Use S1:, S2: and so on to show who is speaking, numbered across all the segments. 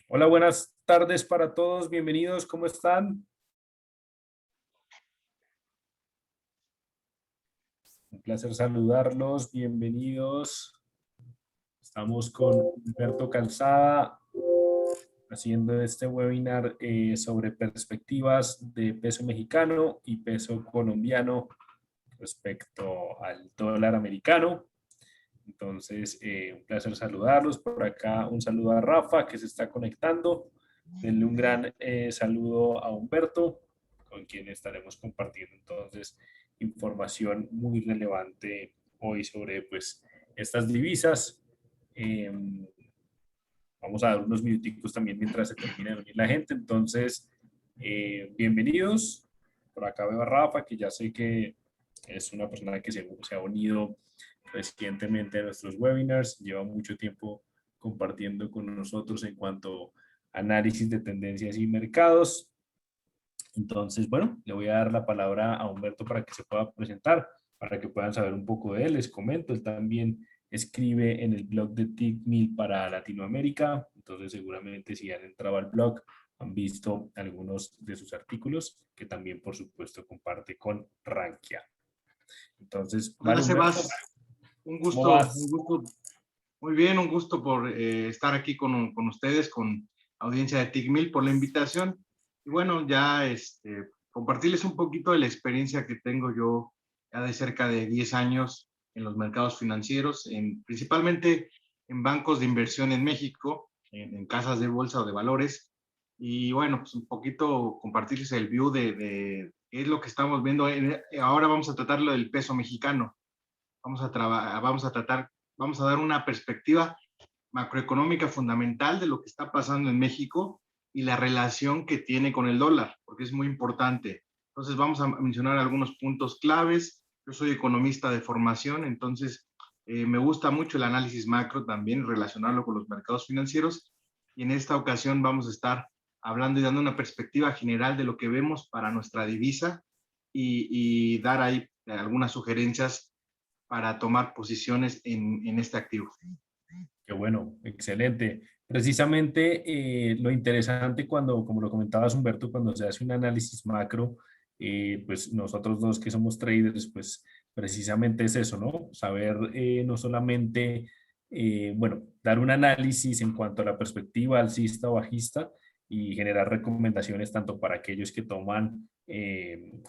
S1: Hola, buenas tardes para todos. Bienvenidos. ¿Cómo están? Un placer saludarlos. Bienvenidos. Estamos con Humberto Calzada haciendo este webinar sobre perspectivas de peso mexicano y peso colombiano respecto al dólar americano. Entonces, un placer saludarlos. Por acá un saludo a Rafa que se está conectando. Denle un gran saludo a Humberto, con quien estaremos compartiendo entonces información muy relevante hoy sobre pues estas divisas. Eh, Vamos a dar unos minuticos también mientras se termina de unir la gente. Entonces, bienvenidos. Por acá veo a Rafa, que ya sé que es una persona que se ha unido recientemente a nuestros webinars, lleva mucho tiempo compartiendo con nosotros en cuanto a análisis de tendencias y mercados. Entonces, bueno, le voy a dar la palabra a Humberto para que se pueda presentar, para que puedan saber un poco de él. Les comento, él también escribe en el blog de TICMIL para Latinoamérica, entonces seguramente si han entrado al blog han visto algunos de sus artículos que también por supuesto comparte con Rankia. Entonces,
S2: Hola
S1: vale Humberto,
S2: Sebas,
S1: ¿cómo
S2: un
S1: vas?
S2: gusto, muy bien, un gusto por estar aquí con ustedes, con audiencia de TICMIL, por la invitación. Y bueno, ya compartirles un poquito de la experiencia que tengo yo ya de cerca de 10 años en los mercados financieros, principalmente en bancos de inversión en México, en casas de bolsa o de valores. Y bueno, pues un poquito compartirles el view de qué es lo que estamos viendo. Ahora vamos a tratar lo del peso mexicano. Vamos a dar una perspectiva macroeconómica fundamental de lo que está pasando en México y la relación que tiene con el dólar, porque es muy importante. Entonces vamos a mencionar algunos puntos claves. Yo soy economista de formación, entonces me gusta mucho el análisis macro también, relacionarlo con los mercados financieros. Y en esta ocasión vamos a estar hablando y dando una perspectiva general de lo que vemos para nuestra divisa y dar ahí algunas sugerencias para tomar posiciones en este activo.
S1: Qué bueno, excelente. Precisamente lo interesante cuando, como lo comentabas Humberto, cuando se hace un análisis macro, pues nosotros dos que somos traders, pues precisamente es eso, ¿no? Saber no solamente, bueno, dar un análisis en cuanto a la perspectiva alcista o bajista y generar recomendaciones tanto para aquellos que toman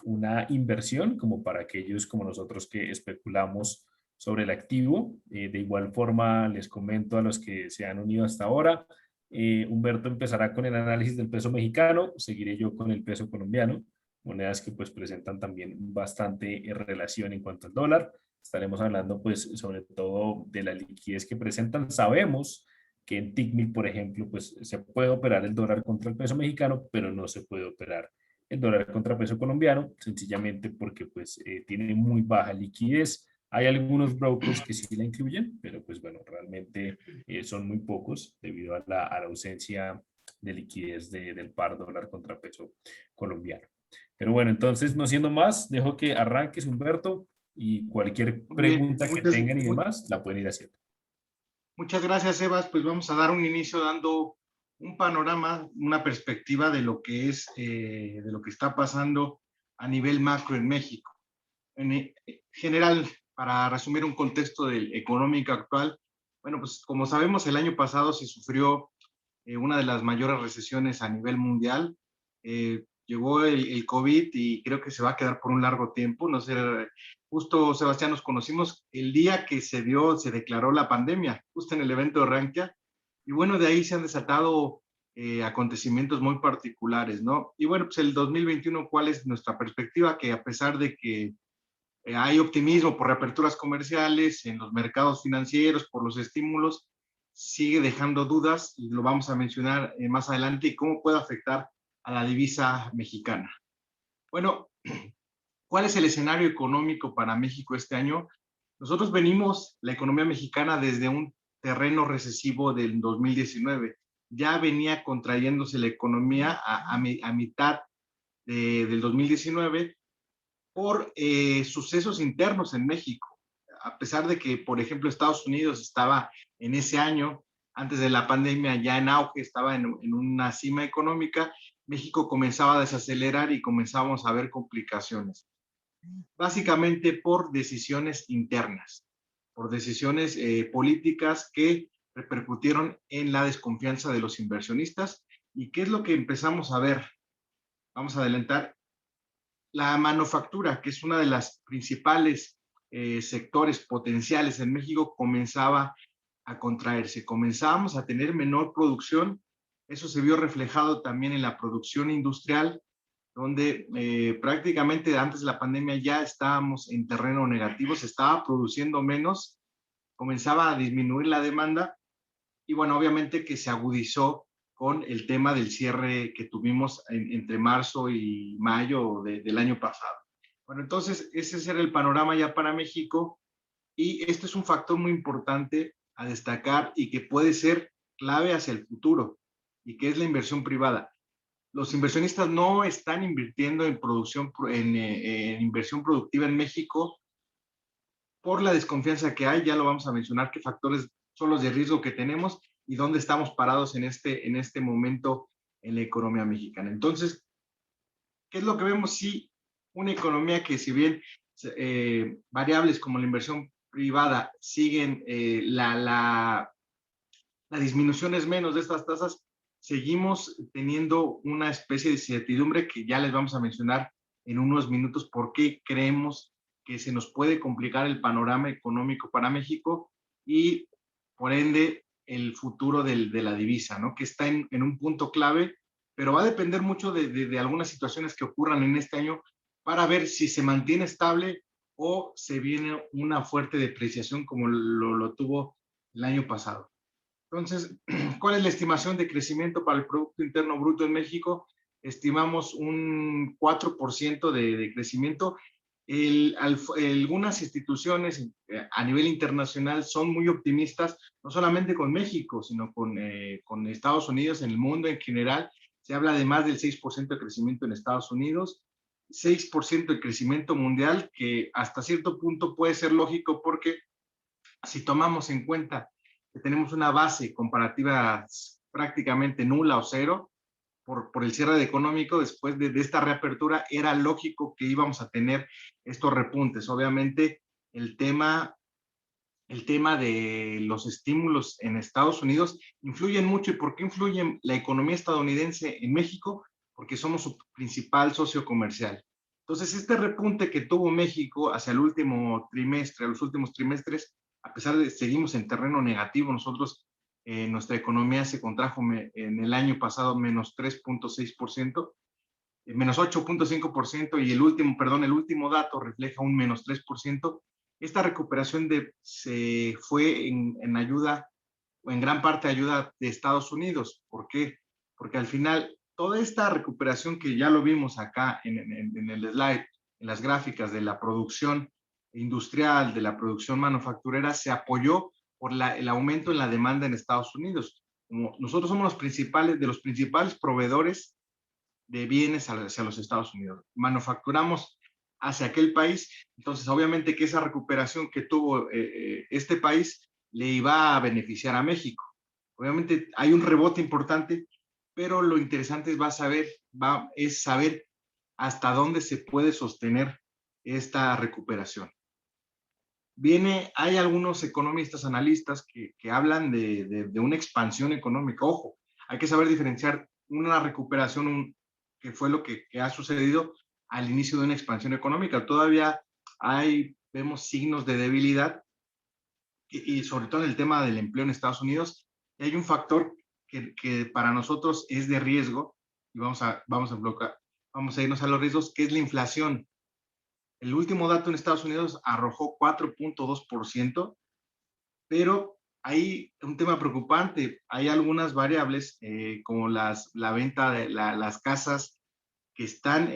S1: una inversión como para aquellos como nosotros que especulamos sobre el activo. De igual forma, les comento a los que se han unido hasta ahora. Humberto empezará con el análisis del peso mexicano, seguiré yo con el peso colombiano, monedas que pues presentan también bastante relación en cuanto al dólar. Estaremos hablando pues sobre todo de la liquidez que presentan. Sabemos que en TICMIL, por ejemplo, pues se puede operar el dólar contra el peso mexicano, pero no se puede operar el dólar contra peso colombiano, sencillamente porque pues tiene muy baja liquidez. Hay algunos brokers que sí la incluyen, pero pues bueno, realmente son muy pocos debido a la ausencia de liquidez del par dólar contra peso colombiano. Pero bueno, entonces no siendo más, dejo que arranques Humberto y cualquier
S2: Muy bien,
S1: pregunta que tengan y demás la pueden ir haciendo.
S2: muchas gracias, Sebas. Pues vamos a dar un inicio dando un panorama, una perspectiva de lo que es, de lo que está pasando a nivel macro en México. En general, para resumir un contexto del económico actual, bueno, pues como sabemos, el año pasado se sufrió una de las mayores recesiones a nivel mundial. Llegó el COVID y creo que se va a quedar por un largo tiempo. No sé, justo Sebastián, nos conocimos el día que se declaró la pandemia, justo en el evento de Rankia. Y bueno, de ahí se han desatado acontecimientos muy particulares, ¿no? Y bueno, pues el 2021, ¿cuál es nuestra perspectiva? Que a pesar de que hay optimismo por reaperturas comerciales en los mercados financieros, por los estímulos, sigue dejando dudas y lo vamos a mencionar más adelante y cómo puede afectar a la divisa mexicana. Bueno, ¿cuál es el escenario económico para México este año? Nosotros venimos, la economía mexicana, desde un terreno recesivo del 2019. Ya venía contrayéndose la economía a mitad del 2019 por sucesos internos en México. A pesar de que, por ejemplo, Estados Unidos estaba en ese año antes de la pandemia ya en auge, estaba en una cima económica, México comenzaba a desacelerar y comenzábamos a ver complicaciones. Básicamente por decisiones internas, por decisiones políticas que repercutieron en la desconfianza de los inversionistas. ¿Y qué es lo que empezamos a ver? Vamos a adelantar. La manufactura, que es una de las principales sectores potenciales en México, comenzaba a contraerse. Comenzábamos a tener menor producción. Eso se vio reflejado también en la producción industrial, donde prácticamente antes de la pandemia ya estábamos en terreno negativo, se estaba produciendo menos, comenzaba a disminuir la demanda y bueno, obviamente que se agudizó con el tema del cierre que tuvimos entre marzo y mayo del año pasado. Bueno, entonces ese era el panorama ya para México y este es un factor muy importante a destacar y que puede ser clave hacia el futuro y que es la inversión privada. Los inversionistas no están invirtiendo en producción, en inversión productiva en México por la desconfianza que hay. Ya lo vamos a mencionar, qué factores son los de riesgo que tenemos y dónde estamos parados en este momento en la economía mexicana. Entonces, ¿qué es lo que vemos? Sí, una economía que si bien variables como la inversión privada siguen, la disminución es menos de estas tasas, seguimos teniendo una especie de incertidumbre que ya les vamos a mencionar en unos minutos por qué creemos que se nos puede complicar el panorama económico para México y por ende el futuro de la divisa, ¿no? Que está en un punto clave, pero va a depender mucho de algunas situaciones que ocurran en este año para ver si se mantiene estable o se viene una fuerte depreciación como lo tuvo el año pasado. Entonces, ¿cuál es la estimación de crecimiento para el Producto Interno Bruto en México? Estimamos un 4% de crecimiento. Algunas instituciones a nivel internacional son muy optimistas, no solamente con México, sino con Estados Unidos, en el mundo en general. Se habla de más del 6% de crecimiento en Estados Unidos, 6% de crecimiento mundial, que hasta cierto punto puede ser lógico porque si tomamos en cuenta que tenemos una base comparativa prácticamente nula o cero por el cierre económico, después de esta reapertura, era lógico que íbamos a tener estos repuntes. Obviamente, el tema de los estímulos en Estados Unidos influyen mucho. ¿Y por qué influye la economía estadounidense en México? Porque somos su principal socio comercial. Entonces, este repunte que tuvo México hacia el último trimestre, a los últimos trimestres, a pesar de que seguimos en terreno negativo, nosotros, nuestra economía se contrajo en el año pasado menos 3.6%, menos 8.5%, y el último dato refleja un menos 3%. Esta recuperación se fue en ayuda, o en gran parte ayuda de Estados Unidos. ¿Por qué? Porque al final, toda esta recuperación que ya lo vimos acá en el slide, en las gráficas de la producción industrial, de la producción manufacturera, se apoyó por el aumento en la demanda en Estados Unidos. Como nosotros somos de los principales proveedores de bienes hacia los Estados Unidos. Manufacturamos hacia aquel país, entonces obviamente que esa recuperación que tuvo este país le iba a beneficiar a México. Obviamente hay un rebote importante, pero lo interesante es saber hasta dónde se puede sostener esta recuperación. Hay algunos economistas, analistas que hablan de una expansión económica. Ojo, hay que saber diferenciar una recuperación, que fue lo que ha sucedido al inicio de una expansión económica. Todavía vemos signos de debilidad y sobre todo en el tema del empleo en Estados Unidos. Y hay un factor que para nosotros es de riesgo, y vamos a irnos a los riesgos, que es la inflación. El último dato en Estados Unidos arrojó 4.2%, pero hay un tema preocupante. Hay algunas variables como la venta de las casas que están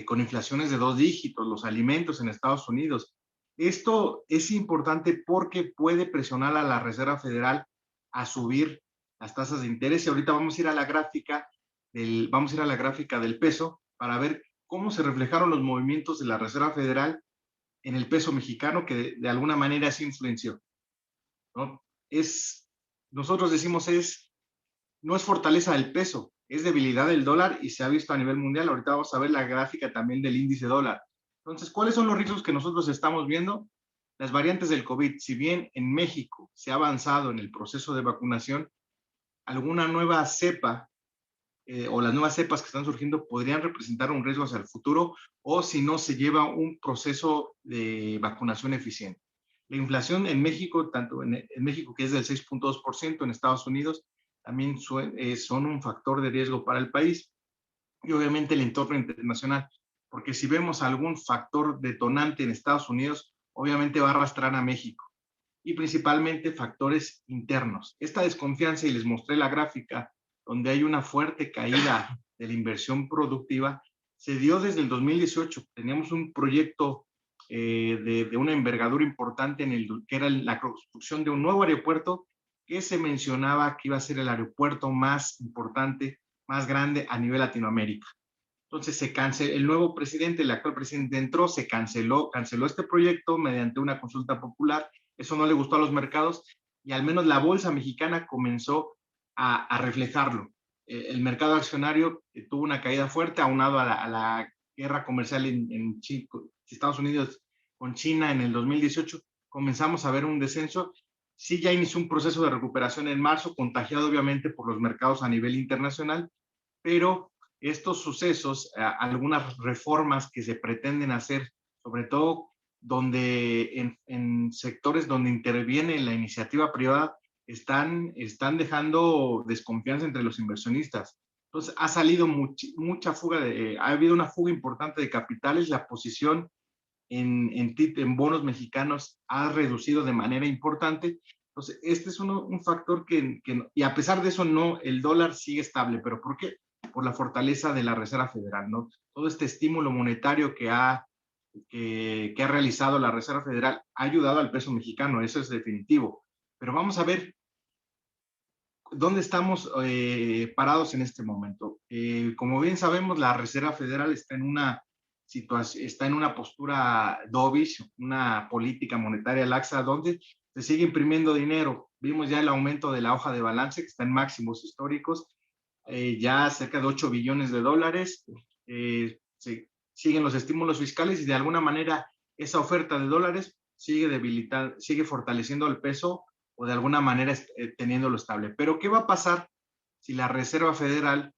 S2: con inflaciones de 2 dígitos, los alimentos en Estados Unidos. Esto es importante porque puede presionar a la Reserva Federal a subir las tasas de interés. Y ahorita vamos a ir a la gráfica del peso para ver cómo se reflejaron los movimientos de la Reserva Federal en el peso mexicano, que de alguna manera se influenció, ¿no? Es nosotros decimos no es fortaleza del peso, es debilidad del dólar y se ha visto a nivel mundial. Ahorita vamos a ver la gráfica también del índice dólar. Entonces, ¿cuáles son los riesgos que nosotros estamos viendo? Las variantes del COVID. Si bien en México se ha avanzado en el proceso de vacunación, alguna nueva cepa o las nuevas cepas que están surgiendo podrían representar un riesgo hacia el futuro o si no se lleva un proceso de vacunación eficiente. La inflación en México, tanto en México que es del 6.2%, en Estados Unidos también son un factor de riesgo para el país y obviamente el entorno internacional, porque si vemos algún factor detonante en Estados Unidos, obviamente va a arrastrar a México y principalmente factores internos. Esta desconfianza, y les mostré la gráfica, donde hay una fuerte caída de la inversión productiva, se dio desde el 2018. Teníamos un proyecto de una envergadura importante que era la construcción de un nuevo aeropuerto que se mencionaba que iba a ser el aeropuerto más importante, más grande a nivel Latinoamérica. Entonces se canceló, el nuevo presidente, el actual presidente entró, se canceló este proyecto mediante una consulta popular. Eso no le gustó a los mercados y al menos la bolsa mexicana comenzó a reflejarlo. El mercado accionario tuvo una caída fuerte aunado a la guerra comercial en Estados Unidos con China en el 2018. Comenzamos a ver un descenso. Sí, ya inició un proceso de recuperación en marzo, contagiado obviamente por los mercados a nivel internacional, pero estos sucesos, algunas reformas que se pretenden hacer, sobre todo donde en sectores donde interviene la iniciativa privada, están dejando desconfianza entre los inversionistas. Entonces, ha salido mucha fuga, ha habido una fuga importante de capitales, la posición en bonos mexicanos ha reducido de manera importante. Entonces, este es un factor y a pesar de eso, no, el dólar sigue estable. ¿Pero por qué? Por la fortaleza de la Reserva Federal, ¿no? Todo este estímulo monetario que ha realizado la Reserva Federal ha ayudado al peso mexicano, eso es definitivo. Pero vamos a ver dónde estamos parados en este momento. Como bien sabemos, la Reserva Federal está en una postura dovish, una política monetaria laxa, donde se sigue imprimiendo dinero. Vimos ya el aumento de la hoja de balance, que está en máximos históricos, ya cerca de 8 billones de dólares. Siguen los estímulos fiscales y de alguna manera esa oferta de dólares sigue fortaleciendo el peso o de alguna manera teniéndolo estable. Pero ¿qué va a pasar si la Reserva Federal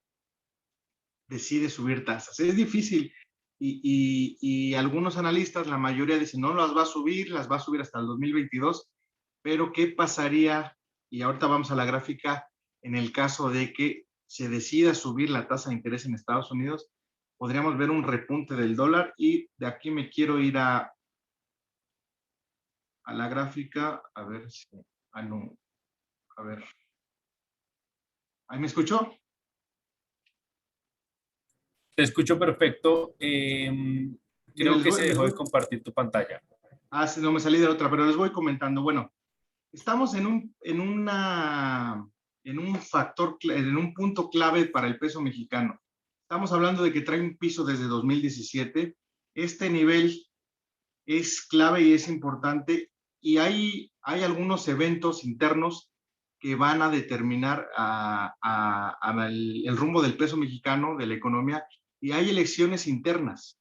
S2: decide subir tasas? Es difícil y algunos analistas, la mayoría dicen no las va a subir hasta el 2022, pero ¿qué pasaría? Y ahorita vamos a la gráfica, en el caso de que se decida subir la tasa de interés en Estados Unidos, podríamos ver un repunte del dólar y de aquí me quiero ir a la gráfica, a ver si... no, a ver. ¿Ahí me escuchó?
S1: Te escucho perfecto.
S2: Mira,
S1: Creo que se dejó de compartir tu pantalla.
S2: Sí, no me salí de otra, pero les voy comentando. Bueno, estamos en un factor, en un punto clave para el peso mexicano. Estamos hablando de que trae un piso desde 2017. Este nivel es clave y es importante y hay algunos eventos internos que van a determinar el rumbo del peso mexicano, de la economía, y hay elecciones internas.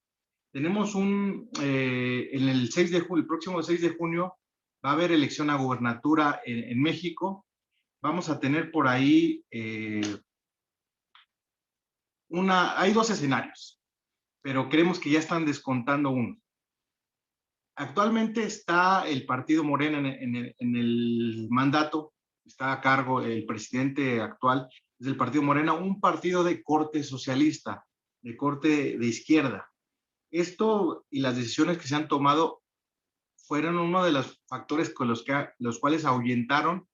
S2: Tenemos en el 6 de junio, el próximo 6 de junio, va a haber elección a gubernatura en México. Vamos a tener por ahí hay dos escenarios, pero creemos que ya están descontando uno. Actualmente está el partido Morena en el mandato, está a cargo el presidente actual del partido Morena, un partido de corte socialista, de corte de izquierda. Esto y las decisiones que se han tomado fueron uno de los factores con los cuales ahuyentaron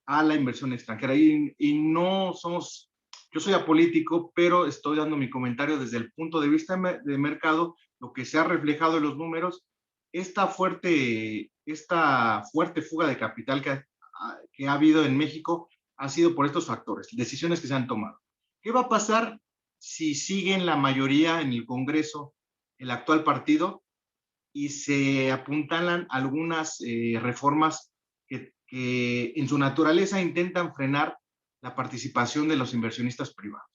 S2: a la inversión extranjera. Y no somos, yo soy apolítico, pero estoy dando mi comentario desde el punto de vista de mercado, lo que se ha reflejado en los números, esta fuerte fuga de capital que ha habido en México ha sido por estos factores, decisiones que se han tomado. ¿Qué va a pasar si siguen la mayoría en el Congreso el actual partido y se apuntalan algunas reformas que que en su naturaleza intentan frenar la participación de los inversionistas privados.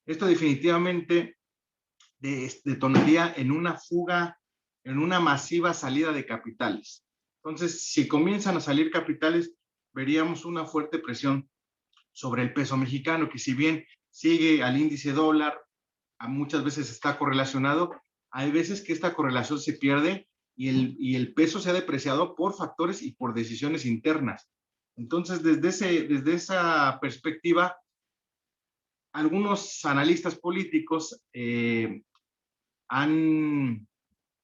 S2: Esto definitivamente detonaría en una fuga, en una masiva salida de capitales. Entonces, si comienzan a salir capitales, veríamos una fuerte presión sobre el peso mexicano, que si bien sigue al índice dólar, muchas veces está correlacionado, hay veces que esta correlación se pierde y el peso se ha depreciado por factores y por decisiones internas. Entonces, desde esa perspectiva, algunos analistas políticos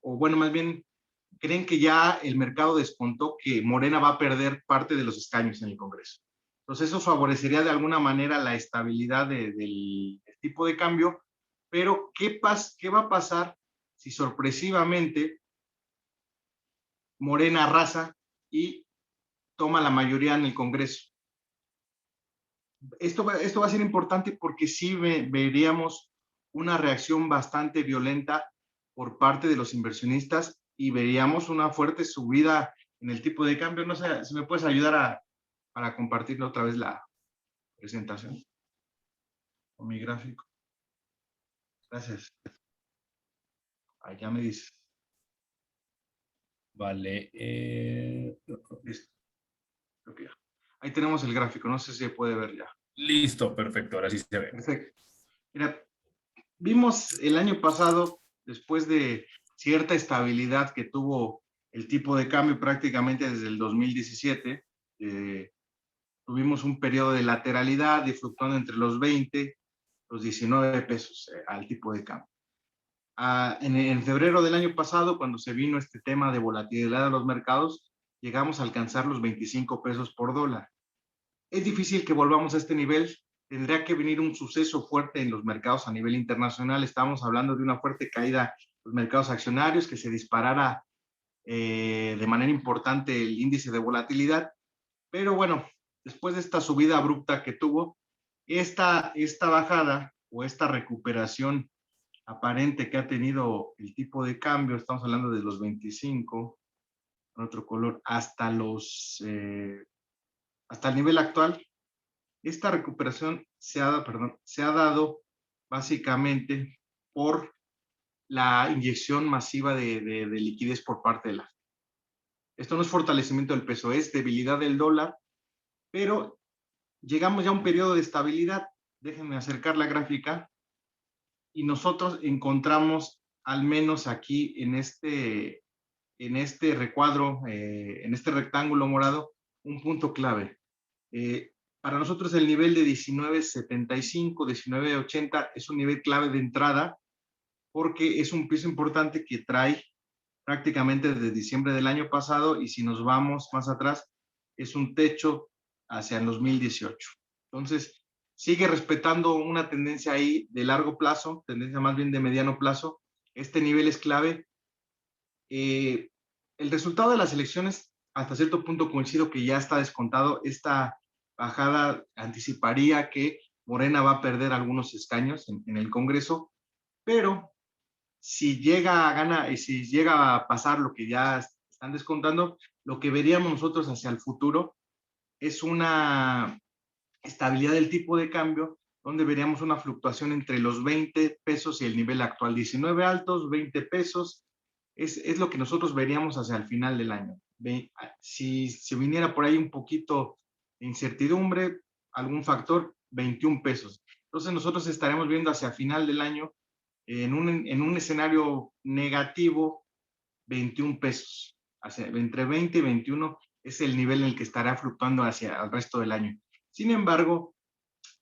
S2: o bueno, más bien, creen que ya el mercado descontó que Morena va a perder parte de los escaños en el Congreso. Entonces, eso favorecería de alguna manera la estabilidad del tipo de cambio, pero ¿qué va a pasar si sorpresivamente Morena arrasa y toma la mayoría en el Congreso? Esto va a ser importante porque sí veríamos una reacción bastante violenta por parte de los inversionistas y veríamos una fuerte subida en el tipo de cambio. No sé si me puedes ayudar para compartir otra vez la presentación o mi gráfico. Gracias. Ya me dices.
S1: Vale.
S2: Listo. Creo que ya. Ahí tenemos el gráfico. No sé si se puede ver ya.
S1: Listo, perfecto. Ahora sí se ve.
S2: Perfecto. Mira, vimos el año pasado, después de cierta estabilidad que tuvo el tipo de cambio prácticamente desde el 2017, tuvimos un periodo de lateralidad y fluctuando entre los 20, los 19 pesos al tipo de cambio. En febrero del año pasado, cuando se vino este tema de volatilidad de los mercados, llegamos a alcanzar los 25 pesos por dólar. Es difícil que volvamos a este nivel. Tendría que venir un suceso fuerte en los mercados a nivel internacional. Estamos hablando de una fuerte caída en los mercados accionarios, que se disparara de manera importante el índice de volatilidad. Pero bueno, después de esta subida abrupta que tuvo, esta bajada o esta recuperación aparente que ha tenido el tipo de cambio, estamos hablando de los 25, con otro color, hasta el nivel actual. Esta recuperación se ha dado básicamente por la inyección masiva de liquidez por parte de la FED. Esto no es fortalecimiento del peso, es debilidad del dólar, pero llegamos ya a un periodo de estabilidad. Déjenme acercar la gráfica y nosotros encontramos, al menos aquí en este recuadro, en este rectángulo morado, un punto clave. Para nosotros el nivel de 19.75, 19.80 es un nivel clave de entrada porque es un piso importante que trae prácticamente desde diciembre del año pasado y si nos vamos más atrás es un techo hacia el 2018. Entonces, sigue respetando una tendencia ahí de largo plazo, tendencia más bien de mediano plazo. Este nivel es clave. El resultado de las elecciones, hasta cierto punto coincido que ya está descontado. Esta bajada anticiparía que Morena va a perder algunos escaños en el Congreso, pero si llega a ganar y si llega a pasar lo que ya están descontando, lo que veríamos nosotros hacia el futuro es una estabilidad del tipo de cambio, donde veríamos una fluctuación entre los 20 pesos y el nivel actual, 19 altos, 20 pesos, es lo que nosotros veríamos hacia el final del año. Si viniera por ahí un poquito de incertidumbre, algún factor, 21 pesos. Entonces nosotros estaremos viendo hacia final del año en un escenario negativo, 21 pesos. Entre 20 y 21 es el nivel en el que estará fluctuando hacia el resto del año. Sin embargo,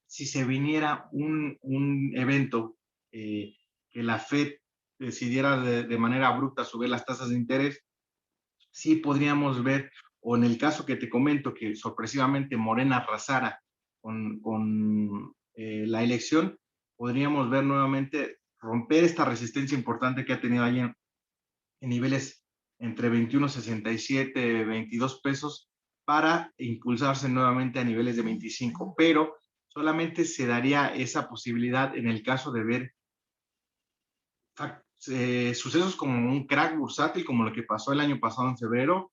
S2: si se viniera un evento que la FED decidiera de manera abrupta subir las tasas de interés, sí podríamos ver, o en el caso que te comento, que sorpresivamente Morena arrasara con la elección, podríamos ver nuevamente romper esta resistencia importante que ha tenido ahí en niveles entre 21.67, 22 pesos para impulsarse nuevamente a niveles de 25, pero solamente se daría esa posibilidad en el caso de ver sucesos como un crack bursátil, como lo que pasó el año pasado en febrero,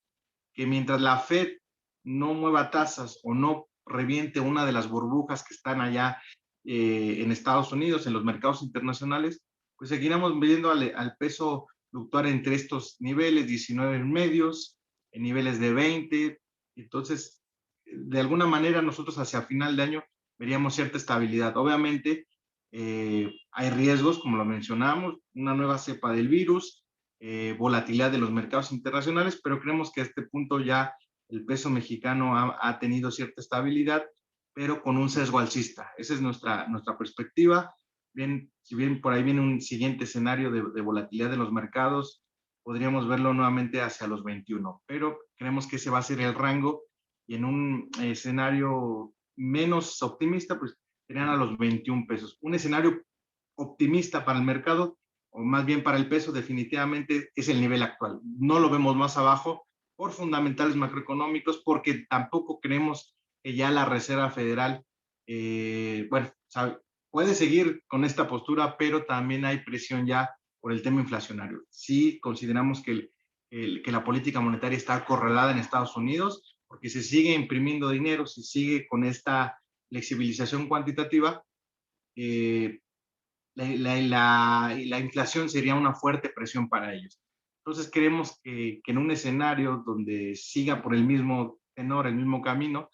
S2: que mientras la FED no mueva tasas o no reviente una de las burbujas que están allá en Estados Unidos, en los mercados internacionales, pues seguiremos viendo al peso fluctuar entre estos niveles, 19 medios, en niveles de 20. Entonces, de alguna manera nosotros hacia final de año veríamos cierta estabilidad. Obviamente, hay riesgos, como lo mencionamos, una nueva cepa del virus, volatilidad de los mercados internacionales, pero creemos que a este punto ya el peso mexicano ha tenido cierta estabilidad, pero con un sesgo alcista. Esa es nuestra perspectiva. Bien, si bien por ahí viene un siguiente escenario de volatilidad de los mercados, podríamos verlo nuevamente hacia los 21, pero creemos que ese va a ser el rango y en un escenario menos optimista, pues serían a los 21 pesos. Un escenario optimista para el mercado, o más bien para el peso, definitivamente es el nivel actual. No lo vemos más abajo por fundamentales macroeconómicos, porque tampoco creemos que ya la Reserva Federal, bueno, sabe, puede seguir con esta postura, pero también hay presión ya por el tema inflacionario. Sí consideramos que la política monetaria está acorralada en Estados Unidos, porque se sigue imprimiendo dinero, se sigue con esta flexibilización cuantitativa, la inflación sería una fuerte presión para ellos. Entonces creemos que en un escenario donde siga por el mismo tenor, el mismo camino,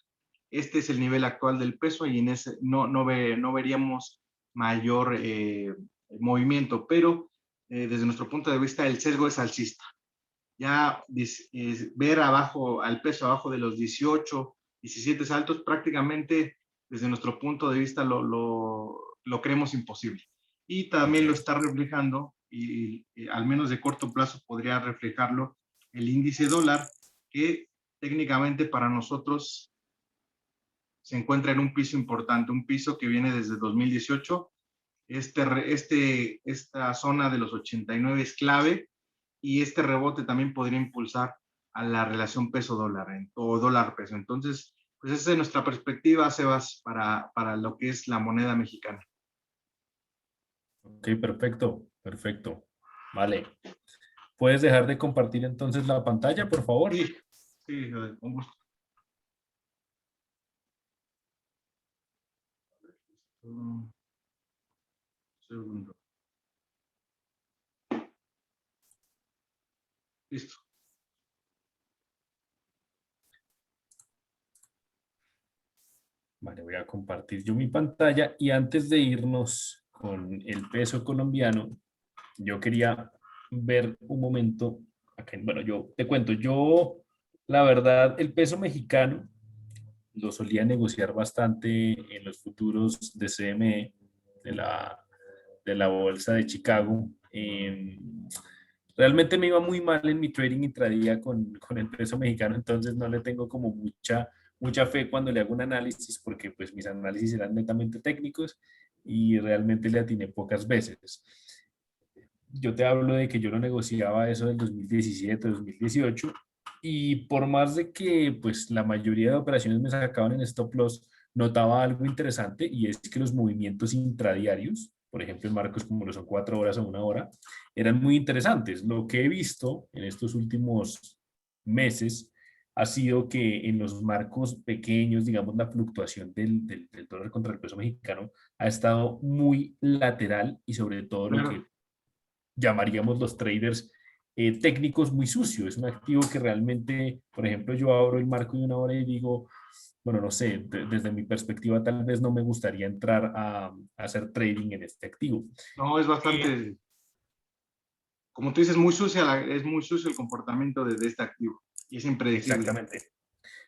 S2: este es el nivel actual del peso y en ese no veríamos mayor movimiento, pero desde nuestro punto de vista el sesgo es alcista. Ya ver abajo al peso abajo de los 18, 17 saltos, prácticamente desde nuestro punto de vista lo creemos imposible. Y también lo está reflejando, y al menos de corto plazo podría reflejarlo, el índice dólar, que técnicamente para nosotros se encuentra en un piso importante, un piso que viene desde 2018. Esta zona de los 89 es clave, y este rebote también podría impulsar a la relación peso-dólar o dólar-peso. Entonces, pues esa es nuestra perspectiva, Sebas, para lo que es la moneda mexicana.
S1: Ok, perfecto, perfecto. Vale. ¿Puedes dejar de compartir entonces la pantalla, por favor?
S2: Sí, sí, con gusto. Un segundo. Listo.
S1: Vale, voy a compartir yo mi pantalla y antes de irnos con el peso colombiano, yo quería ver un momento, acá, bueno, yo te cuento, yo la verdad el peso mexicano lo solía negociar bastante en los futuros de CME, de la bolsa de Chicago. Realmente me iba muy mal en mi trading intradía con el peso mexicano, entonces no le tengo como mucha fe cuando le hago un análisis, porque pues mis análisis eran netamente técnicos y realmente le atiné pocas veces. Yo te hablo de que yo lo negociaba eso del 2017, 2018, y por más de que pues la mayoría de operaciones me sacaban en stop loss, notaba algo interesante y es que los movimientos intradiarios, por ejemplo en marcos como lo son 4 horas o 1 hora, eran muy interesantes. Lo que he visto en estos últimos meses ha sido que en los marcos pequeños, digamos, la fluctuación del dólar contra el peso mexicano ha estado muy lateral y sobre todo lo que
S2: Claro.
S1: llamaríamos los traders técnicos muy sucio. Es un activo que realmente, por ejemplo, yo abro el marco de 1 hora y digo, bueno, no sé, desde mi perspectiva tal vez no me gustaría entrar a hacer trading en este activo.
S2: No, es bastante, como tú dices, muy sucia, es muy sucio el comportamiento de este activo y es impredecible.
S1: Exactamente.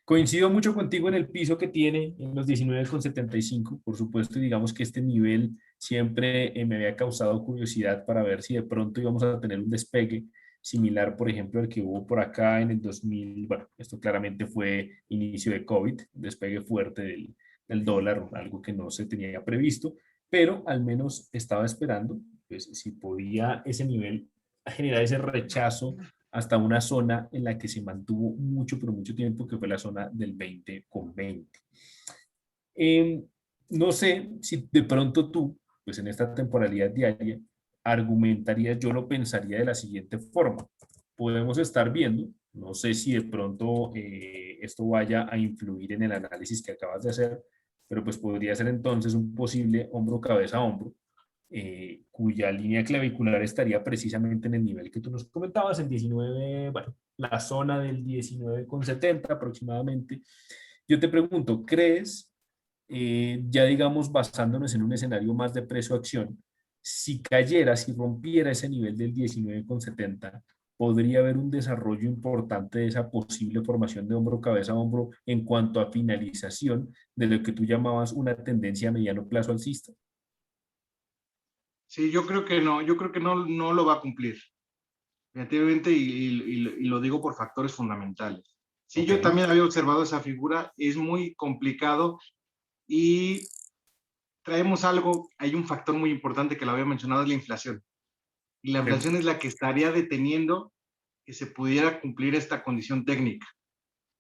S1: Coincido mucho contigo en el piso que tiene en los 19,75, por supuesto, y digamos que este nivel siempre me había causado curiosidad para ver si de pronto íbamos a tener un despegue similar, por ejemplo, al que hubo por acá en el 2000. Bueno, esto claramente fue inicio de COVID, un despegue fuerte del dólar, algo que no se tenía previsto, pero al menos estaba esperando, pues si podía ese nivel generar ese rechazo hasta una zona en la que se mantuvo mucho, pero mucho tiempo, que fue la zona del 20,20. Eh, no sé si de pronto tú, pues en esta temporalidad diaria, argumentarías, yo lo pensaría de la siguiente forma. Podemos estar viendo, no sé si de pronto esto vaya a influir en el análisis que acabas de hacer, pero pues podría ser entonces un posible hombro, cabeza, hombro, cuya línea clavicular estaría precisamente en el nivel que tú nos comentabas, en 19, bueno, la zona del 19,70 aproximadamente. Yo te pregunto, ¿crees, ya digamos basándonos en un escenario más de precio-acción, si cayera, si rompiera ese nivel del 19,70, podría haber un desarrollo importante de esa posible formación de hombro, cabeza, hombro en cuanto a finalización de lo que tú llamabas una tendencia a mediano plazo alcista?
S2: Sí, yo creo que no, no lo va a cumplir, negativamente, y lo digo por factores fundamentales. Sí,
S1: Ok,
S2: yo también había observado esa figura, es muy complicado y traemos algo, hay un factor muy importante que lo había mencionado, es la inflación. Y la
S1: sí,
S2: inflación es la que estaría deteniendo que se pudiera cumplir esta condición técnica.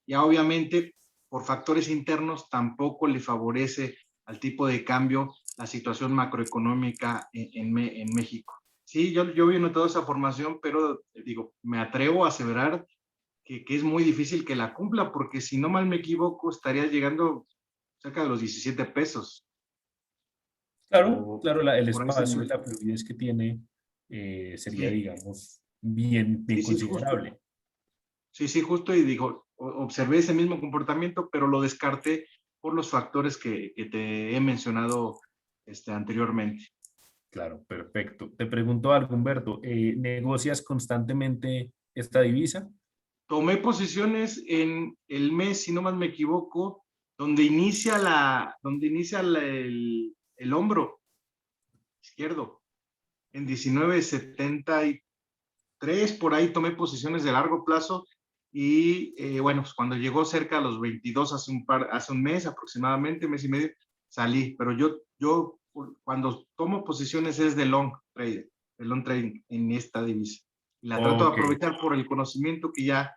S2: Ya obviamente, por factores internos, tampoco le favorece al tipo de cambio la situación macroeconómica en México. Sí, yo vi toda esa formación, pero digo, me atrevo a aseverar que es muy difícil que la cumpla, porque si no mal me equivoco, estaría llegando cerca de los 17 pesos
S1: claro, claro, el
S2: por ese
S1: espacio y
S2: nivel.
S1: la fluidez que tiene sería,
S2: Sí,
S1: digamos, bien, bien
S2: sí, sí, justo.
S1: considerable.
S2: Sí, sí, justo, y digo, observé ese mismo comportamiento, pero lo descarté por los factores que te he mencionado anteriormente.
S1: Claro, perfecto. Te pregunto algo, Humberto, ¿negocias constantemente esta divisa?
S2: Tomé posiciones en el mes, si no más me equivoco, donde inicia el hombro izquierdo, en 19.73, por ahí tomé posiciones de largo plazo y bueno, pues cuando llegó cerca a los 22 hace un mes aproximadamente, mes y medio, salí, pero yo cuando tomo posiciones es de long trading en esta divisa. Y la trato de
S1: Ok,
S2: aprovechar por el conocimiento que ya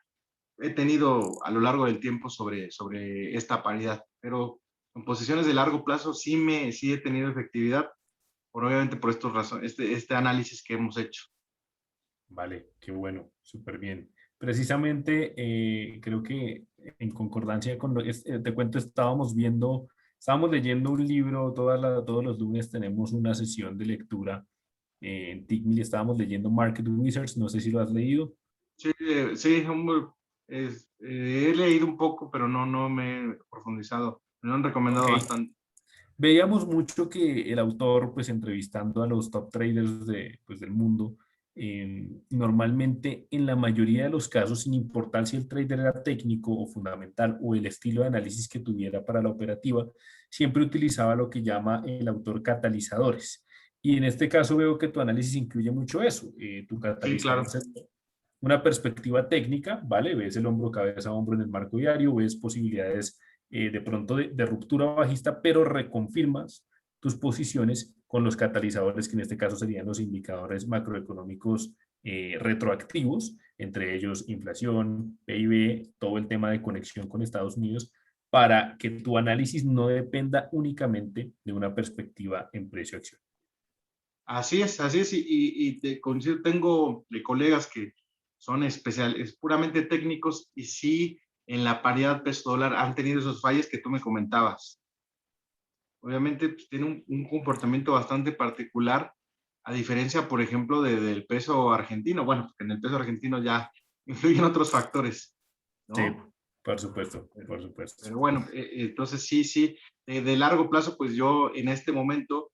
S2: he tenido a lo largo del tiempo sobre esta paridad, pero en posiciones de largo plazo sí he tenido efectividad, obviamente por estos razones, este análisis que hemos hecho.
S1: vale, qué bueno, súper bien. Precisamente, creo que en concordancia con te cuento, estábamos leyendo un libro, todos los lunes tenemos una sesión de lectura en TICMIL, estábamos leyendo Market Wizards, no sé si lo has leído.
S2: Sí, sí, he leído un poco, pero no me he profundizado. Me lo han
S1: Ok,
S2: recomendado bastante.
S1: veíamos mucho que el autor, pues entrevistando a los top traders pues, del mundo, normalmente en la mayoría de los casos, sin importar si el trader era técnico o fundamental o el estilo de análisis que tuviera para la operativa, siempre utilizaba lo que llama el autor catalizadores. Y en este caso veo que tu análisis incluye mucho eso. Tu
S2: Sí,
S1: catalizador
S2: claro.
S1: es una perspectiva técnica, ¿vale? Ves el hombro, cabeza, hombro en el marco diario, ves posibilidades de pronto de ruptura bajista, pero reconfirmas tus posiciones con los catalizadores, que en este caso serían los indicadores macroeconómicos retroactivos, entre ellos inflación, PIB, todo el tema de conexión con Estados Unidos, para que tu análisis no dependa únicamente de una perspectiva en precio-acción.
S2: Así es, tengo colegas que son especiales, puramente técnicos, y sí, en la paridad peso-dólar han tenido esos fallos que tú me comentabas. Obviamente, pues, tiene un comportamiento bastante particular, a diferencia, por ejemplo, del peso argentino. Bueno, porque en el peso argentino ya influyen otros factores,
S1: Sí,
S2: ¿no?
S1: por supuesto,
S2: Pero,
S1: por supuesto.
S2: pero bueno, entonces sí, de largo plazo, pues yo en este momento,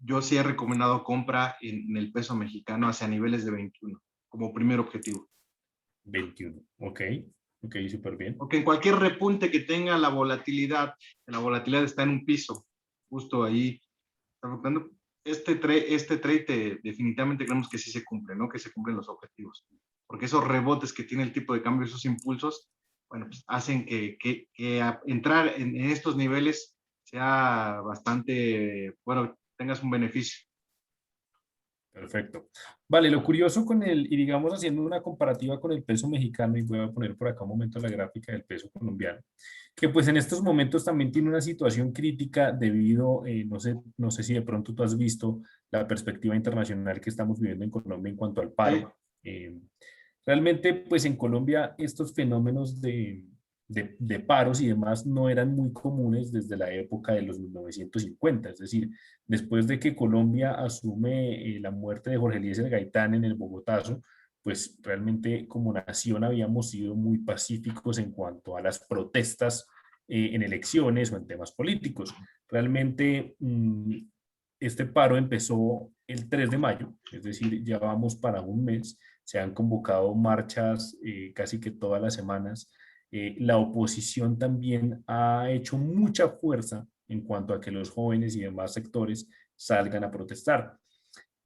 S2: yo sí he recomendado compra en el peso mexicano hacia niveles de 21 como primer objetivo.
S1: 21, ok, ok, súper bien.
S2: Porque en cualquier repunte que tenga la volatilidad está en un piso, justo ahí. Está rotando. Este trade definitivamente creemos que sí se cumple, ¿no? Que se cumplen los objetivos. Porque esos rebotes que tiene el tipo de cambio, esos impulsos, bueno, pues hacen que entrar en estos niveles sea bastante, bueno, tengas un beneficio.
S1: Perfecto. Vale, lo curioso con y digamos haciendo una comparativa con el peso mexicano, y voy a poner por acá un momento la gráfica del peso colombiano, que pues en estos momentos también tiene una situación crítica debido, no sé si de pronto tú has visto la perspectiva internacional que estamos viviendo en Colombia en cuanto al
S2: Sí,
S1: paro. Realmente, pues en Colombia estos fenómenos de paros y demás no eran muy comunes desde la época de los 1950. Es decir, después de que Colombia asume la muerte de Jorge Eliezer Gaitán en el Bogotazo, pues realmente como nación habíamos sido muy pacíficos en cuanto a las protestas en elecciones o en temas políticos. Realmente este paro empezó el 3 de mayo, es decir, ya vamos para un mes, se han convocado marchas casi que todas las semanas. La oposición también ha hecho mucha fuerza en cuanto a que los jóvenes y demás sectores salgan a protestar.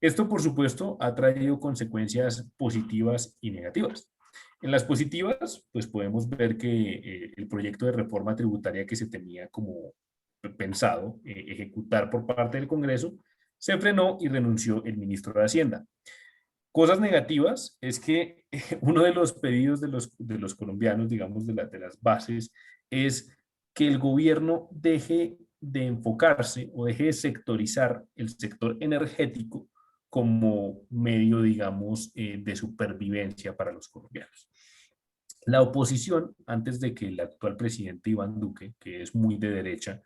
S1: Esto, por supuesto, ha traído consecuencias positivas y negativas. En las positivas, pues podemos ver que el proyecto de reforma tributaria que se tenía como pensado ejecutar por parte del Congreso se frenó y renunció el ministro de Hacienda. Cosas negativas es que uno de los pedidos de los colombianos, digamos, de las bases, es que el gobierno deje de enfocarse o deje de sectorizar el sector energético como medio, digamos, de supervivencia para los colombianos. La oposición, antes de que el actual presidente Iván Duque, que es muy de derecha,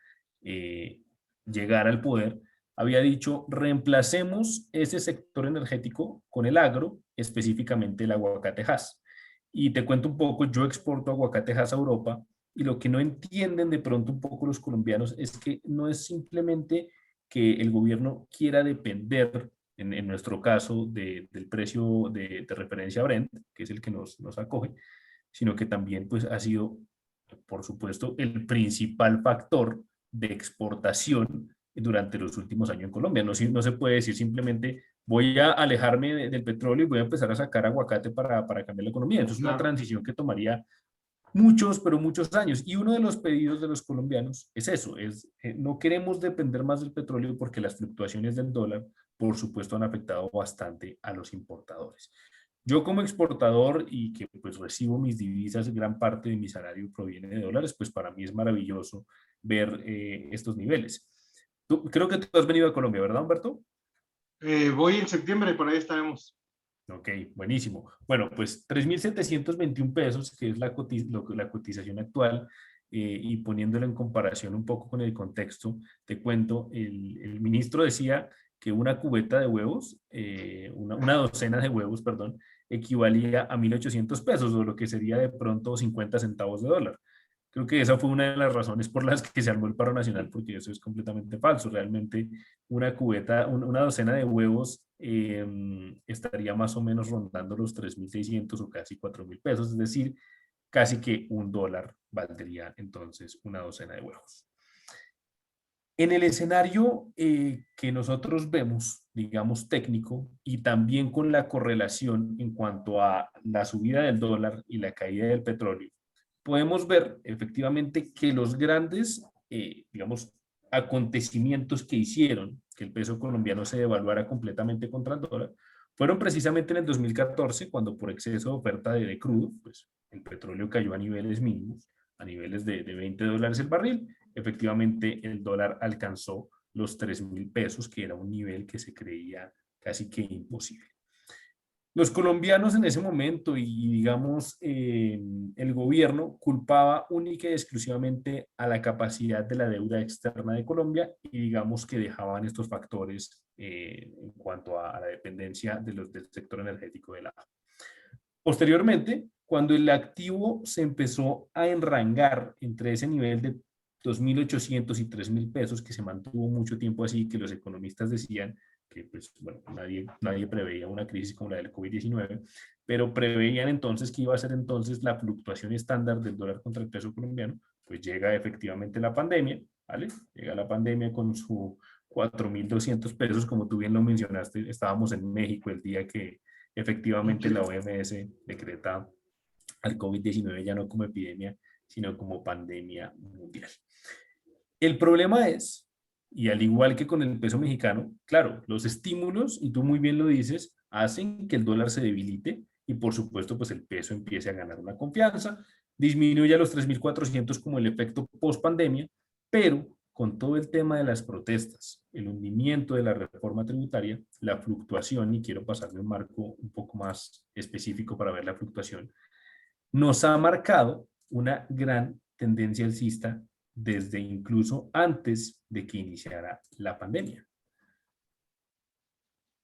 S1: llegara al poder, había dicho, reemplacemos ese sector energético con el agro, específicamente el aguacatejas. Y te cuento un poco, yo exporto aguacatejas a Europa y lo que no entienden de pronto un poco los colombianos es que no es simplemente que el gobierno quiera depender, en nuestro caso, del precio de referencia Brent, que es el que nos acoge, sino que también pues, ha sido, por supuesto, el principal factor de exportación durante los últimos años en Colombia. No, no se puede decir simplemente voy a alejarme del petróleo y voy a empezar a sacar aguacate para cambiar la economía. Entonces, es una transición que tomaría muchos, pero muchos años. Y uno de los pedidos de los colombianos es eso, no queremos depender más del petróleo porque las fluctuaciones del dólar, por supuesto, han afectado bastante a los importadores. Yo como exportador y que pues recibo mis divisas, gran parte de mi salario proviene de dólares, pues para mí es maravilloso ver estos niveles. Creo que tú has venido a Colombia, ¿verdad, Humberto?
S2: Voy en septiembre, por ahí estaremos.
S1: Ok, buenísimo. Bueno, pues 3.721 pesos, que es la cotización actual, y poniéndolo en comparación un poco con el contexto, te cuento, el ministro decía que una cubeta de huevos, una docena de huevos, perdón, equivalía a 1.800 pesos, o lo que sería de pronto 50 centavos de dólar. Creo que esa fue una de las razones por las que se armó el paro nacional, porque eso es completamente falso. Realmente una cubeta, una docena de huevos estaría más o menos rondando los 3.600 o casi 4.000 pesos, es decir, casi que $1 valdría entonces una docena de huevos. En el escenario que nosotros vemos, digamos técnico, y también con la correlación en cuanto a la subida del dólar y la caída del petróleo, podemos ver efectivamente que los grandes, digamos, acontecimientos que hicieron que el peso colombiano se devaluara completamente contra el dólar, fueron precisamente en el 2014, cuando por exceso de oferta de crudo, pues el petróleo cayó a niveles mínimos, a niveles de $20 el barril. Efectivamente, el dólar alcanzó los 3.000 pesos, que era un nivel que se creía casi que imposible. Los colombianos en ese momento y digamos el gobierno culpaba única y exclusivamente a la capacidad de la deuda externa de Colombia y digamos que dejaban estos factores en cuanto a la dependencia del sector energético del agua. Posteriormente, cuando el activo se empezó a enrangar entre ese nivel de 2.800 y 3.000 pesos, que se mantuvo mucho tiempo así, que los economistas decían que pues, bueno, nadie preveía una crisis como la del COVID-19, pero preveían entonces que iba a ser entonces la fluctuación estándar del dólar contra el peso colombiano, pues llega efectivamente la pandemia, ¿vale? Llega la pandemia con su 4.200 pesos, como tú bien lo mencionaste, estábamos en México el día que efectivamente la OMS decreta al COVID-19 ya no como epidemia, sino como pandemia mundial. El problema es, y al igual que con el peso mexicano, claro, los estímulos, y tú muy bien lo dices, hacen que el dólar se debilite y por supuesto pues el peso empiece a ganar una confianza, disminuye a los 3.400 como el efecto post pandemia, pero con todo el tema de las protestas, el hundimiento de la reforma tributaria, la fluctuación, y quiero pasarle un marco un poco más específico para ver la fluctuación, nos ha marcado una gran tendencia alcista desde incluso antes de que iniciara la pandemia.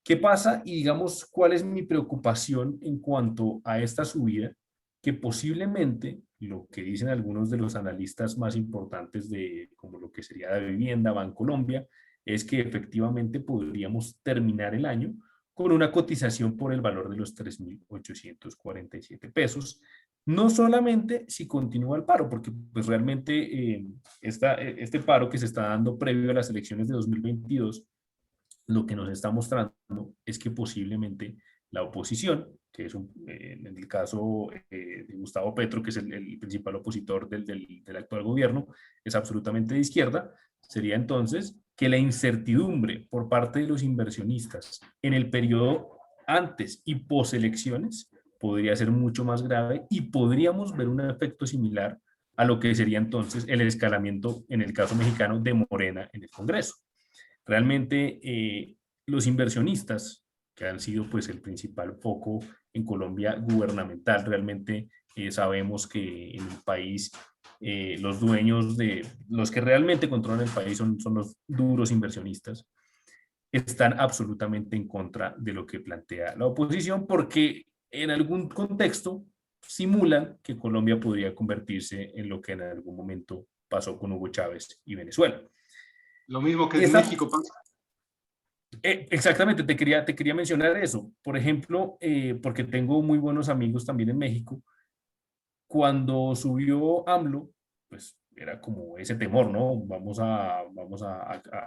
S1: ¿Qué pasa? Y digamos, ¿cuál es mi preocupación en cuanto a esta subida? Que posiblemente, lo que dicen algunos de los analistas más importantes de como lo que sería la vivienda, Bancolombia, es que efectivamente podríamos terminar el año con una cotización por el valor de los 3.847 pesos, no solamente si continúa el paro, porque pues realmente este paro que se está dando previo a las elecciones de 2022 lo que nos está mostrando es que posiblemente la oposición, que es en el caso de Gustavo Petro, que es el principal opositor del actual gobierno, es absolutamente de izquierda, sería entonces que la incertidumbre por parte de los inversionistas en el periodo antes y post elecciones podría ser mucho más grave y podríamos ver un efecto similar a lo que sería entonces el escalamiento en el caso mexicano de Morena en el Congreso. Realmente los inversionistas, que han sido pues el principal foco en Colombia gubernamental, realmente sabemos que en el país los dueños de, los que realmente controlan el país son los duros inversionistas, están absolutamente en contra de lo que plantea la oposición porque en algún contexto simulan que Colombia podría convertirse en lo que en algún momento pasó con Hugo Chávez y Venezuela.
S2: Lo mismo que en
S1: Esta,
S2: México pasa.
S1: Exactamente, te quería mencionar eso. Por ejemplo, porque tengo muy buenos amigos también en México, cuando subió AMLO, pues era como ese temor, ¿no? Vamos a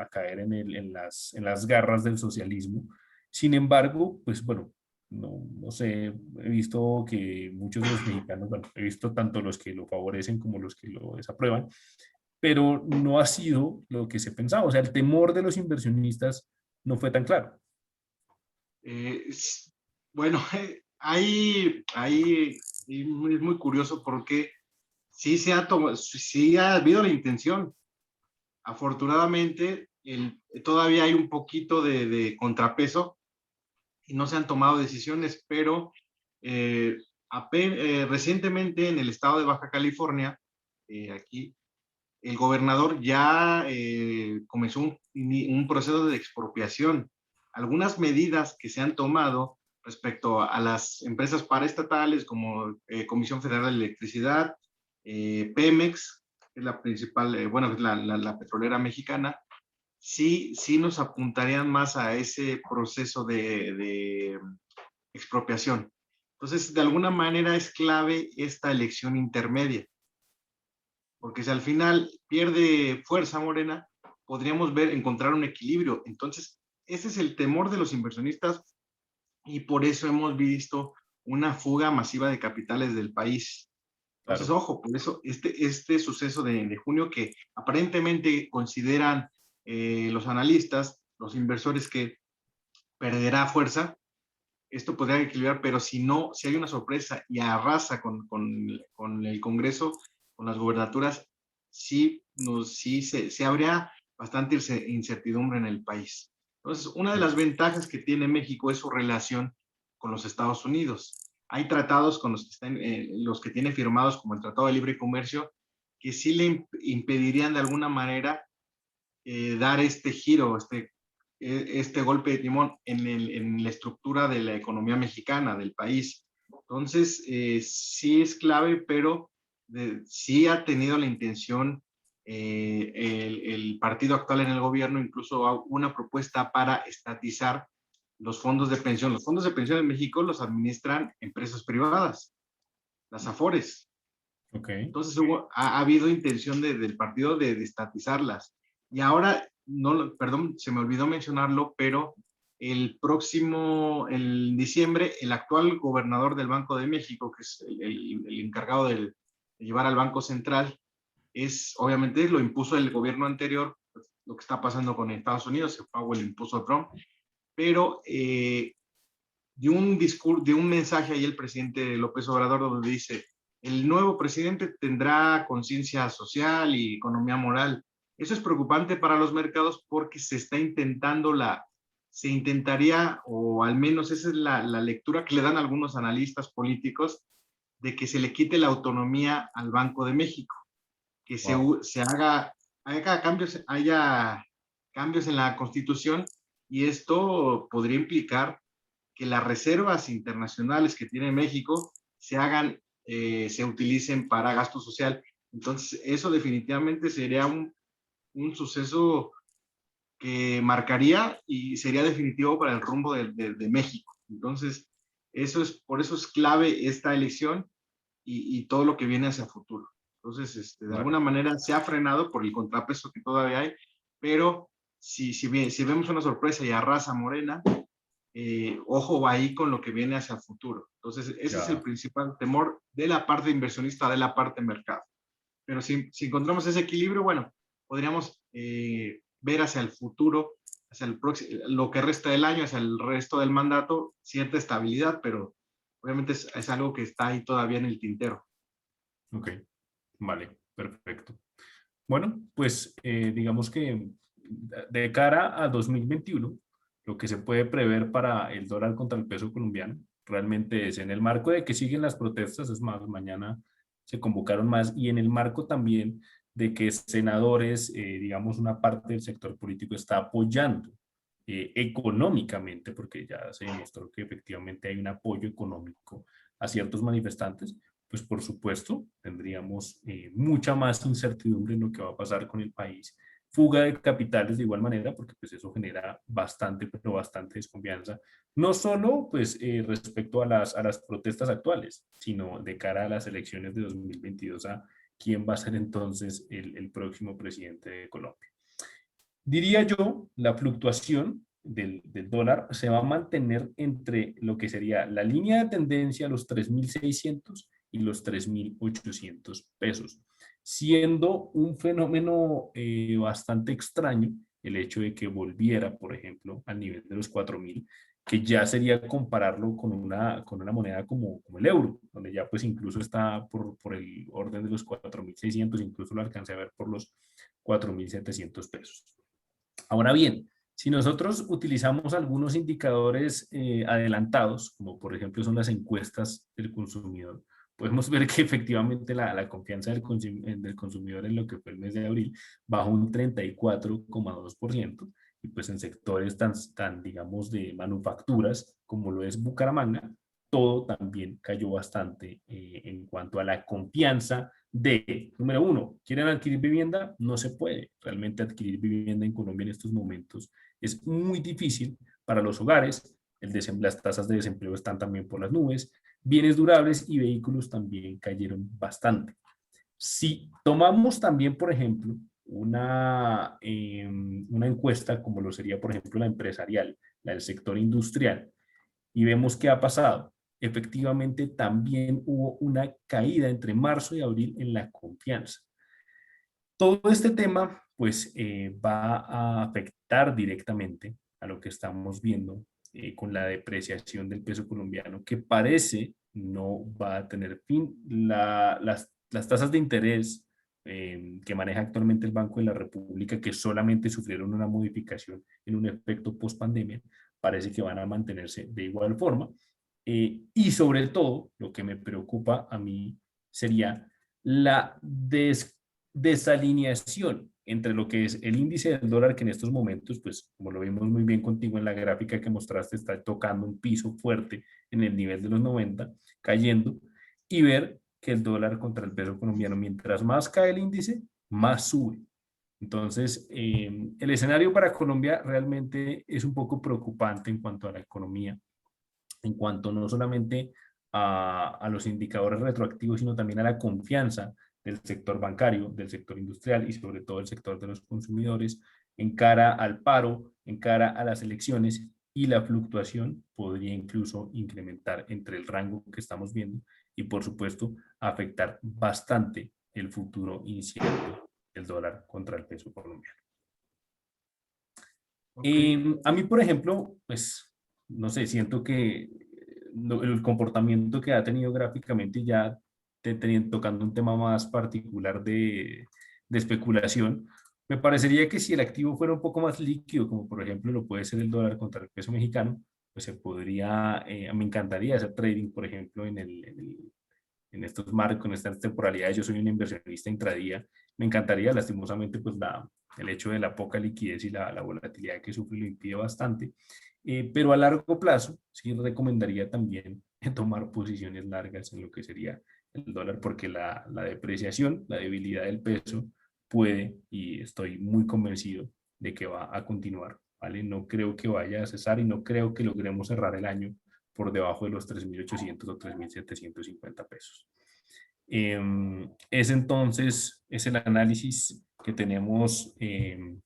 S1: caer en las garras del socialismo. Sin embargo, pues bueno, no sé, he visto que muchos de los mexicanos, bueno, he visto tanto los que lo favorecen como los que lo desaprueban, pero no ha sido lo que se pensaba. O sea, el temor de los inversionistas no fue tan claro.
S2: Eh, bueno, ahí es muy curioso porque sí ha habido la intención. Afortunadamente, todavía hay un poquito de contrapeso y no se han tomado decisiones, pero recientemente en el estado de Baja California, aquí, el gobernador ya comenzó un proceso de expropiación. Algunas medidas que se han tomado respecto a las empresas paraestatales como Comisión Federal de Electricidad, Pemex, que es la principal, bueno, es la petrolera mexicana, sí nos apuntarían más a ese proceso de expropiación. Entonces, de alguna manera es clave esta elección intermedia, porque si al final pierde fuerza Morena, podríamos encontrar un equilibrio. Entonces, ese es el temor de los inversionistas y por eso hemos visto una fuga masiva de capitales del país. Entonces,
S1: Claro.
S2: ojo, por eso este suceso de junio que aparentemente consideran los analistas, los inversores que perderá fuerza, esto podría equilibrar, pero si no, si hay una sorpresa y arrasa con el Congreso, con las gubernaturas, sí se habría bastante incertidumbre en el país. Entonces, una de las ventajas que tiene México es su relación con los Estados Unidos. Hay tratados con los que tiene firmados, como el Tratado de Libre Comercio, que sí le impedirían de alguna manera dar este giro, este golpe de timón en la estructura de la economía mexicana, del país. Entonces, sí es clave, pero sí ha tenido la intención el partido actual en el gobierno, incluso una propuesta para estatizar los fondos de pensión. Los fondos de pensión en México los administran empresas privadas, las AFORES.
S1: Ok.
S2: Entonces ha habido intención del partido de estatizarlas. Y ahora, no, perdón, se me olvidó mencionarlo, pero el diciembre, el actual gobernador del Banco de México, que es el encargado de llevar al Banco Central, obviamente lo impuso el gobierno anterior, pues, lo que está pasando con Estados Unidos, se pagó el impuso a Trump, pero de un mensaje ahí el presidente López Obrador donde dice, el nuevo presidente tendrá conciencia social y economía moral. Eso es preocupante para los mercados porque se intentaría, o al menos esa es la lectura que le dan algunos analistas políticos, de que se le quite la autonomía al Banco de México, que
S1: Wow.
S2: se haya cambios en la Constitución, y esto podría implicar que las reservas internacionales que tiene México se utilicen para gasto social. Entonces, eso definitivamente sería un suceso que marcaría y sería definitivo para el rumbo de México. Entonces, por eso es clave esta elección y todo lo que viene hacia el futuro. Entonces, de alguna
S1: Vale.
S2: manera se ha frenado por el contrapeso que todavía hay, pero si vemos una sorpresa y arrasa Morena, ojo ahí con lo que viene hacia el futuro. Entonces, ese es el
S1: Ya.
S2: principal temor de la parte inversionista, de la parte mercado. Pero si encontramos ese equilibrio, bueno, podríamos ver hacia el futuro, hacia lo que resta del año, hacia el resto del mandato, cierta estabilidad, pero obviamente es algo que está ahí todavía en el tintero.
S1: Ok. Vale. Perfecto. Bueno, pues digamos que de cara a 2021, lo que se puede prever para el dólar contra el peso colombiano realmente es en el marco de que siguen las protestas, es más, mañana se convocaron más, y en el marco también de que senadores, digamos, una parte del sector político está apoyando económicamente, porque ya se demostró que efectivamente hay un apoyo económico a ciertos manifestantes, pues por supuesto tendríamos mucha más incertidumbre en lo que va a pasar con el país. Fuga de capitales de igual manera, porque pues eso genera bastante, pero bastante desconfianza, no solo pues respecto a las protestas actuales, sino de cara a las elecciones de 2022 a quién va a ser entonces el próximo presidente de Colombia. Diría yo, la fluctuación del dólar se va a mantener entre lo que sería la línea de tendencia, los 3.600 y los 3.800 pesos, siendo un fenómeno bastante extraño el hecho de que volviera, por ejemplo, al nivel de los 4.000, que ya sería compararlo con una moneda como el euro, donde ya pues incluso está por el orden de los 4.600, incluso lo alcancé a ver por los 4.700 pesos. Ahora bien, si nosotros utilizamos algunos indicadores adelantados, como por ejemplo son las encuestas del consumidor, podemos ver que efectivamente la confianza del consumidor en lo que fue el mes de abril bajó un 34,2%, y pues en sectores tan, digamos, de manufacturas como lo es Bucaramanga, todo también cayó bastante en cuanto a la confianza de, número uno, ¿quieren adquirir vivienda? No se puede realmente adquirir vivienda en Colombia en estos momentos. Es muy difícil para los hogares, las tasas de desempleo están también por las nubes, bienes durables y vehículos también cayeron bastante. Si tomamos también, por ejemplo, una encuesta como lo sería, por ejemplo, la empresarial, la del sector industrial, y vemos qué ha pasado. Efectivamente, también hubo una caída entre marzo y abril en la confianza. Todo este tema, pues, va a afectar directamente a lo que estamos viendo con la depreciación del peso colombiano, que parece no va a tener fin. Las tasas de interés que maneja actualmente el Banco de la República, que solamente sufrieron una modificación en un efecto post pandemia, parece que van a mantenerse de igual forma. Y sobre todo, lo que me preocupa a mí sería la desalineación entre lo que es el índice del dólar, que en estos momentos, pues como lo vimos muy bien contigo en la gráfica que mostraste, está tocando un piso fuerte en el nivel de los 90, cayendo, y ver que el dólar contra el peso colombiano, mientras más cae el índice, más sube. Entonces, el escenario para Colombia realmente es un poco preocupante en cuanto a la economía, en cuanto no solamente a los indicadores retroactivos, sino también a la confianza del sector bancario, del sector industrial y sobre todo el sector de los consumidores en cara al paro, en cara a las elecciones, y la fluctuación podría incluso incrementar entre el rango que estamos viendo y por supuesto afectar bastante el futuro incierto del dólar contra el peso colombiano.
S2: Ok.
S1: A mí, por ejemplo, pues, no sé, siento que el comportamiento que ha tenido gráficamente, ya tocando un tema más particular de especulación, me parecería que si el activo fuera un poco más líquido, como por ejemplo lo puede ser el dólar contra el peso mexicano, pues se podría, me encantaría hacer trading, por ejemplo, en estos marcos, en estas temporalidades. Yo soy un inversionista intradía. Me encantaría, lastimosamente, pues el hecho de la poca liquidez y la volatilidad que sufre lo impide bastante. Pero a largo plazo, sí recomendaría también tomar posiciones largas en lo que sería el dólar, porque la depreciación, la debilidad del peso puede, y estoy muy convencido de que va a continuar, ¿vale? No creo que vaya a cesar y no creo que logremos cerrar el año por debajo de los 3.800 o 3.750 pesos. Es el análisis que tenemos de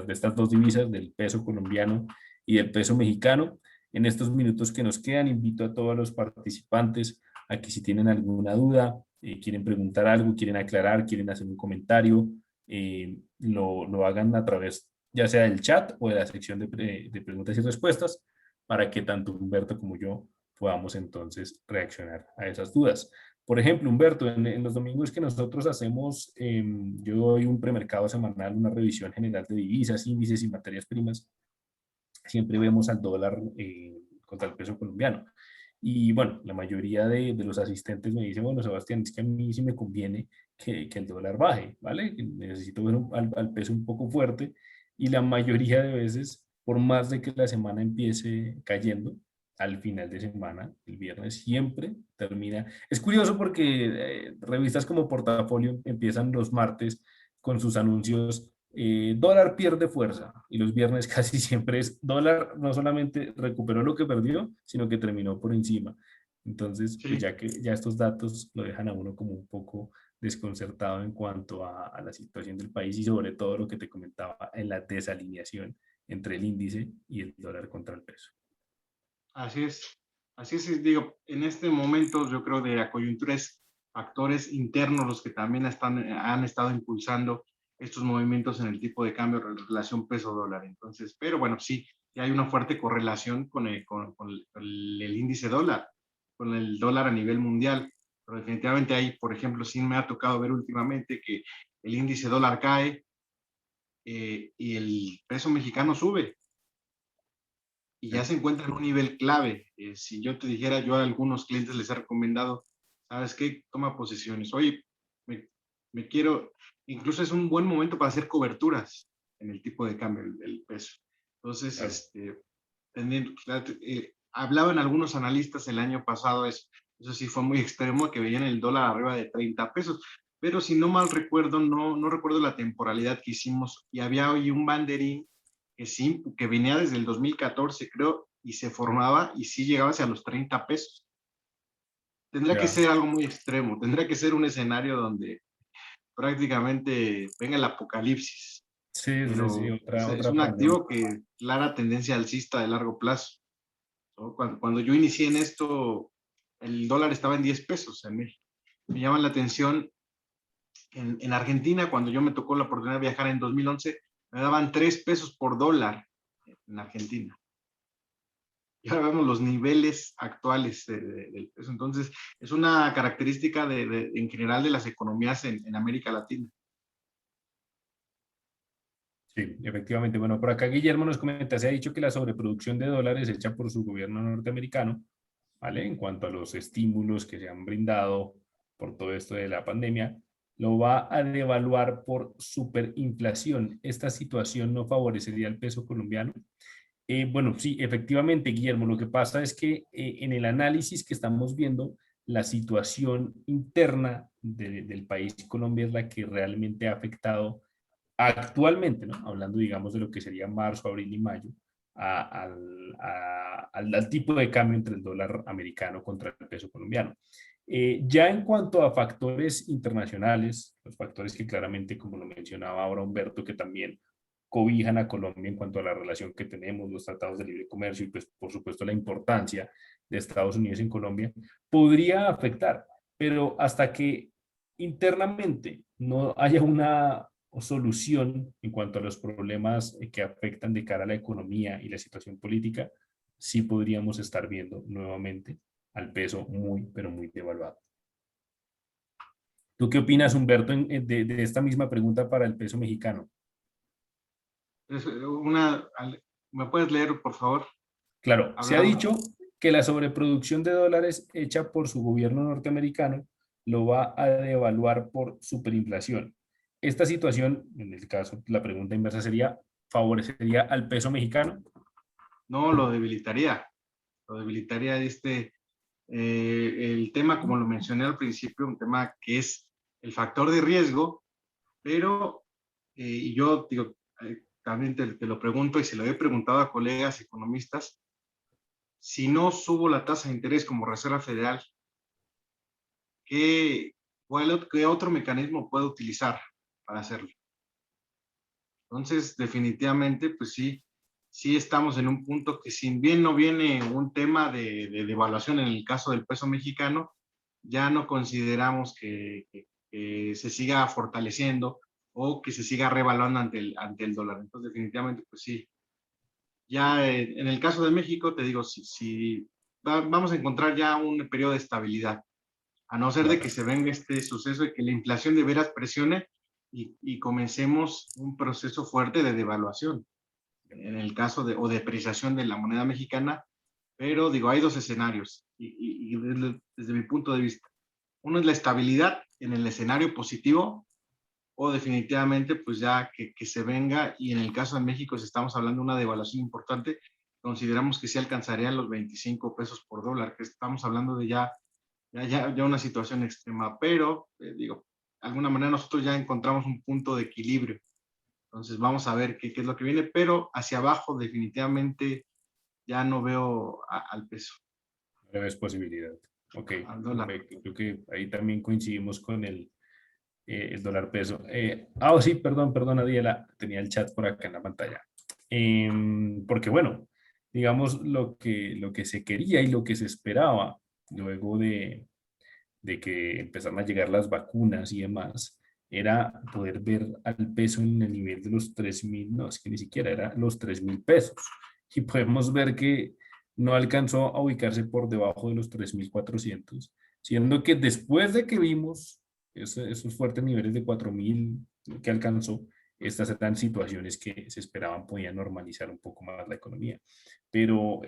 S1: estas dos divisas, del peso colombiano y del peso mexicano. En estos minutos que nos quedan, invito a todos los participantes a que si tienen alguna duda, quieren preguntar algo, quieren aclarar, quieren hacer un comentario, lo hagan a través ya sea del chat o de la sección de preguntas y respuestas, para que tanto Humberto como yo podamos entonces reaccionar a esas dudas. Por ejemplo, Humberto, en los domingos que nosotros hacemos, yo doy un premercado semanal, una revisión general de divisas, índices y materias primas. Siempre vemos al dólar contra el peso colombiano. Y bueno, la mayoría de los asistentes me dicen, bueno, Sebastián, es que a mí sí me conviene que el dólar baje, ¿vale? Necesito ver al peso un poco fuerte, y la mayoría de veces, por más de que la semana empiece cayendo, al final de semana, el viernes, siempre termina. Es curioso porque revistas como Portafolio empiezan los martes con sus anuncios, dólar pierde fuerza, y los viernes casi siempre es dólar no solamente recuperó lo que perdió, sino que terminó por encima. Entonces, pues
S2: Sí.
S1: ya estos datos lo dejan a uno como un poco desconcertado en cuanto a la situación del país, y sobre todo lo que te comentaba en la desalineación entre el índice y el dólar contra el peso.
S2: Así es, digo, en este momento yo creo de la coyuntura es factores internos los que también han estado impulsando estos movimientos en el tipo de cambio en relación peso-dólar. Entonces, pero bueno, sí hay una fuerte correlación con el índice dólar, con el dólar a nivel mundial. Pero definitivamente hay, por ejemplo, sí me ha tocado ver últimamente que el índice dólar cae y el peso mexicano sube y ya se encuentra en un nivel clave. Si yo te dijera, yo a algunos clientes les he recomendado, ¿sabes qué? Toma posiciones. Oye, me quiero, incluso es un buen momento para hacer coberturas en el tipo de cambio, el peso. Entonces, claro. Hablaban algunos analistas el año pasado, eso sí fue muy extremo, que veían el dólar arriba de 30 pesos. Pero si no mal recuerdo, no recuerdo la temporalidad que hicimos, y había hoy un banderín que venía desde el 2014, creo, y se formaba y sí llegaba hacia los 30 pesos. Tendría que ser algo muy extremo, tendría que ser un escenario donde prácticamente venga el apocalipsis.
S1: Sí,
S2: Pero
S1: sí,
S2: es
S1: otra
S2: un
S1: pandemia.
S2: activo que clara tendencia alcista de largo plazo, ¿no? Cuando yo inicié en esto, el dólar estaba en 10 pesos en México. Me llama la atención, en Argentina, cuando yo me tocó la oportunidad de viajar en 2011, me daban 3 pesos por dólar en Argentina. Y ahora vemos los niveles actuales del peso. Entonces, es una característica en general de las economías en América Latina.
S1: Sí, efectivamente. Bueno, por acá Guillermo nos comenta, se ha dicho que la sobreproducción de dólares hecha por su gobierno norteamericano, ¿vale? En cuanto a los estímulos que se han brindado por todo esto de la pandemia, lo va a devaluar por superinflación. ¿Esta situación no favorecería al peso colombiano? Bueno, sí, efectivamente, Guillermo, lo que pasa es que en el análisis que estamos viendo, la situación interna del país Colombia es la que realmente ha afectado actualmente, ¿no? Hablando, digamos, de lo que sería marzo, abril y mayo, al tipo de cambio entre el dólar americano contra el peso colombiano. Ya en cuanto a factores internacionales, los factores que claramente, como lo mencionaba ahora Humberto, que también cobijan a Colombia en cuanto a la relación que tenemos, los tratados de libre comercio y, pues, por supuesto, la importancia de Estados Unidos en Colombia, podría afectar, pero hasta que internamente no haya una solución en cuanto a los problemas que afectan de cara a la economía y la situación política, sí podríamos estar viendo nuevamente al peso muy, pero muy devaluado. ¿Tú qué opinas, Humberto, de esta misma pregunta para el peso mexicano?
S2: ¿Me puedes leer, por favor?
S1: Claro, se ha
S2: Hablando.
S1: dicho que la sobreproducción de dólares hecha por su gobierno norteamericano lo va a devaluar por superinflación. Esta situación, en el caso, la pregunta inversa sería, ¿favorecería al peso mexicano?
S2: No, lo debilitaría. El tema, como lo mencioné al principio, un tema que es el factor de riesgo, pero y yo digo, también te lo pregunto y se lo he preguntado a colegas economistas, si no subo la tasa de interés como Reserva Federal, ¿qué otro mecanismo puedo utilizar para hacerlo? Entonces, definitivamente, pues sí estamos en un punto que si bien no viene un tema de devaluación en el caso del peso mexicano, ya no consideramos que se siga fortaleciendo o que se siga revaluando ante el dólar. Entonces, definitivamente, pues sí. Ya en el caso de México, te digo, vamos a encontrar ya un periodo de estabilidad, a no ser de que se venga este suceso de que la inflación de veras presione y comencemos un proceso fuerte de devaluación, en el caso o depreciación de la moneda mexicana, pero digo, hay dos escenarios y desde mi punto de vista. Uno es la estabilidad en el escenario positivo o definitivamente pues ya que se venga y en el caso de México si estamos hablando de una devaluación importante, consideramos que sí alcanzarían los 25 pesos por dólar, que estamos hablando de ya una situación extrema, pero digo, de alguna manera nosotros ya encontramos un punto de equilibrio. Entonces vamos a ver qué es lo que viene, pero hacia abajo definitivamente ya no veo al peso.
S1: No es posibilidad. Ok,
S2: Al dólar.
S1: perfecto. Creo que ahí también coincidimos con el dólar peso. Sí, perdón, Adiela, tenía el chat por acá en la pantalla. Porque bueno, digamos lo que se quería y lo que se esperaba luego de que empezaron a llegar las vacunas y demás, era poder ver al peso en el nivel de los 3.000, no, es que ni siquiera era los 3.000 pesos. Y podemos ver que no alcanzó a ubicarse por debajo de los 3.400, siendo que después de que vimos esos fuertes niveles de 4.000 que alcanzó, estas eran situaciones que se esperaban podían normalizar un poco más la economía. Pero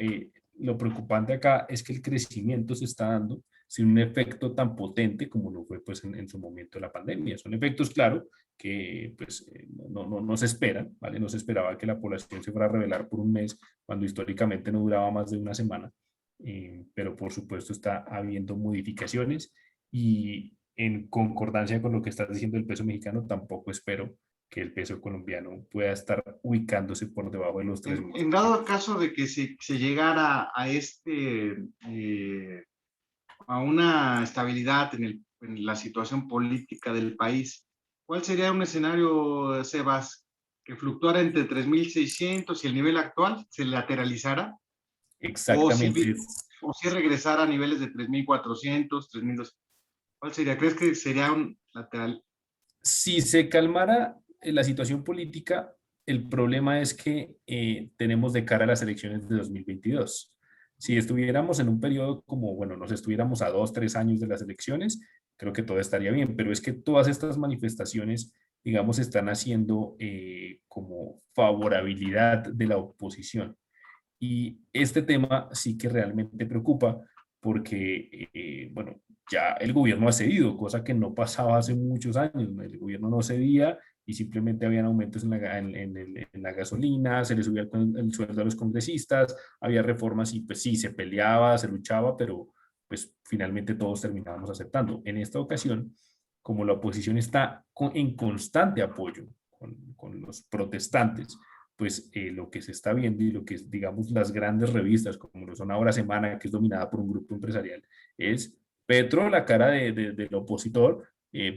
S1: lo preocupante acá es que el crecimiento se está dando sin un efecto tan potente como lo fue pues, en su momento la pandemia. Son efectos, claro, que pues, no se esperan, ¿vale? No se esperaba que la población se fuera a revelar por un mes cuando históricamente no duraba más de una semana, pero por supuesto está habiendo modificaciones y en concordancia con lo que estás diciendo del peso mexicano, tampoco espero que el peso colombiano pueda estar ubicándose por debajo de los 3.000.
S2: En dado caso de que se llegara a una estabilidad en la situación política del país, ¿cuál sería un escenario, Sebas, que fluctuara entre 3.600 y el nivel actual se lateralizara?
S1: Exactamente.
S2: O si regresara a niveles de 3.400, 3.200. ¿Cuál sería? ¿Crees que sería un lateral?
S1: Si se calmara la situación política, el problema es que tenemos de cara a las elecciones de 2022. Si estuviéramos en un periodo como, bueno, nos estuviéramos a 2, 3 años de las elecciones, creo que todo estaría bien, pero es que todas estas manifestaciones, digamos, están haciendo como favorabilidad de la oposición. Y este tema sí que realmente preocupa porque, bueno, ya el gobierno ha cedido, cosa que no pasaba hace muchos años. El gobierno no cedía y simplemente habían aumentos en la gasolina, se les subía el sueldo a los congresistas, había reformas y pues sí, se peleaba, se luchaba, pero pues finalmente todos terminábamos aceptando. En esta ocasión, como la oposición está en constante apoyo con los protestantes, pues lo que se está viendo y lo que es, digamos, las grandes revistas, como lo son Ahora Semana, que es dominada por un grupo empresarial, es Petro, la cara del opositor,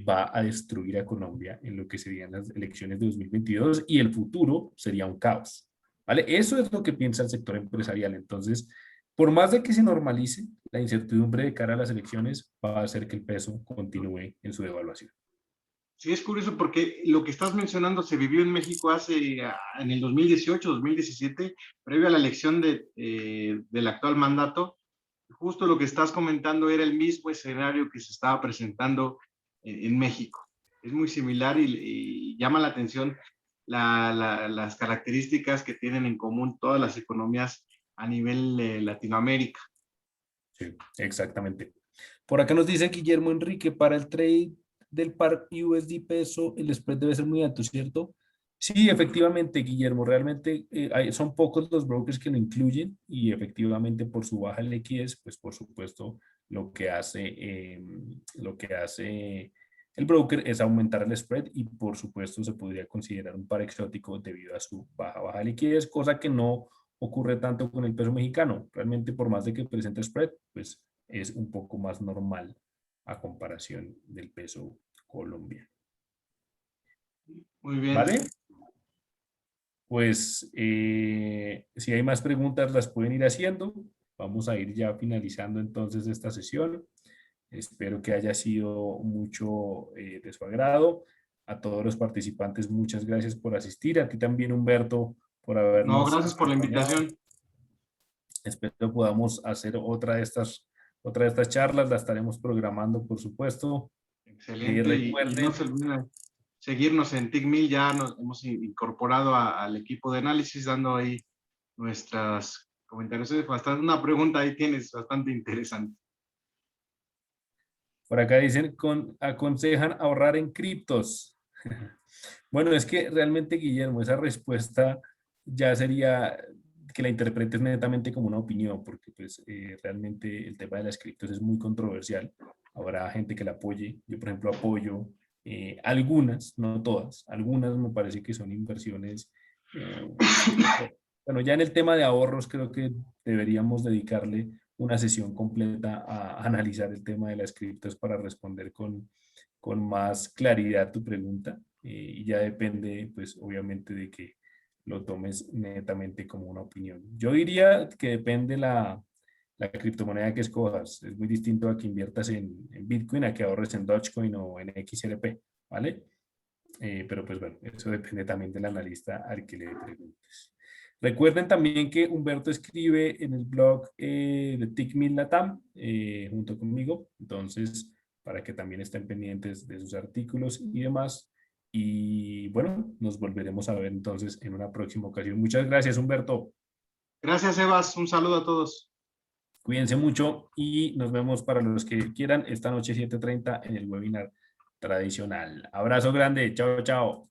S1: va a destruir a Colombia en lo que serían las elecciones de 2022 y el futuro sería un caos. ¿Vale? Eso es lo que piensa el sector empresarial. Entonces, por más de que se normalice, la incertidumbre de cara a las elecciones va a hacer que el peso continúe en su devaluación.
S2: Sí, es curioso porque lo que estás mencionando se vivió en México en el 2018, 2017, previo a la elección del actual mandato. Justo lo que estás comentando era el mismo escenario que se estaba presentando en México. Es muy similar y llama la atención las características que tienen en común todas las economías a nivel Latinoamérica.
S1: Sí, exactamente. Por acá nos dice Guillermo Enrique, para el trade del par USD peso, el spread debe ser muy alto, ¿cierto? Sí, efectivamente, Guillermo, realmente son pocos los brokers que lo incluyen y efectivamente por su baja liquidez, pues por supuesto lo que hace el broker es aumentar el spread y por supuesto se podría considerar un par exótico debido a su baja liquidez, cosa que no ocurre tanto con el peso mexicano. Realmente por más de que presente spread, pues es un poco más normal a comparación del peso colombiano.
S2: Muy bien.
S1: ¿Vale? Pues si hay más preguntas las pueden ir haciendo. Vamos a ir ya finalizando entonces esta sesión. Espero que haya sido mucho de su agrado. A todos los participantes, muchas gracias por asistir. A ti también, Humberto, por
S2: No,
S1: habernos
S2: gracias por la
S1: acompañado.
S2: invitación.
S1: Espero podamos hacer otra de estas charlas. La estaremos programando, por supuesto.
S2: Excelente. Y no
S1: Recuerden,
S2: se olviden seguirnos en TICMIL. Ya nos hemos incorporado al equipo de análisis, dando ahí nuestras comentarios. Bastante, una pregunta ahí tienes bastante interesante.
S1: por acá dicen, aconsejan ahorrar en criptos. Bueno, es que realmente, Guillermo, esa respuesta ya sería que la interpretes netamente como una opinión, porque pues realmente el tema de las criptos es muy controversial. Habrá gente que la apoye. Yo, por ejemplo, apoyo algunas, no todas, algunas me parece que son inversiones. Bueno, ya en el tema de ahorros creo que deberíamos dedicarle una sesión completa a analizar el tema de las criptos para responder con más claridad tu pregunta. Y ya depende, pues obviamente, de que lo tomes netamente como una opinión. Yo diría que depende la criptomoneda que escojas. Es muy distinto a que inviertas en Bitcoin, a que ahorres en Dogecoin o en XRP, ¿vale? Pero pues bueno, eso depende también del analista al que le preguntes. Recuerden también que Humberto escribe en el blog de TICMIL Latam junto conmigo, entonces para que también estén pendientes de sus artículos y demás. Y bueno, nos volveremos a ver entonces en una próxima ocasión. Muchas gracias, Humberto.
S2: Gracias, Evas. Un saludo a todos.
S1: Cuídense mucho y nos vemos para los que quieran esta noche 7:30 en el webinar tradicional. Abrazo grande. Chao, chao.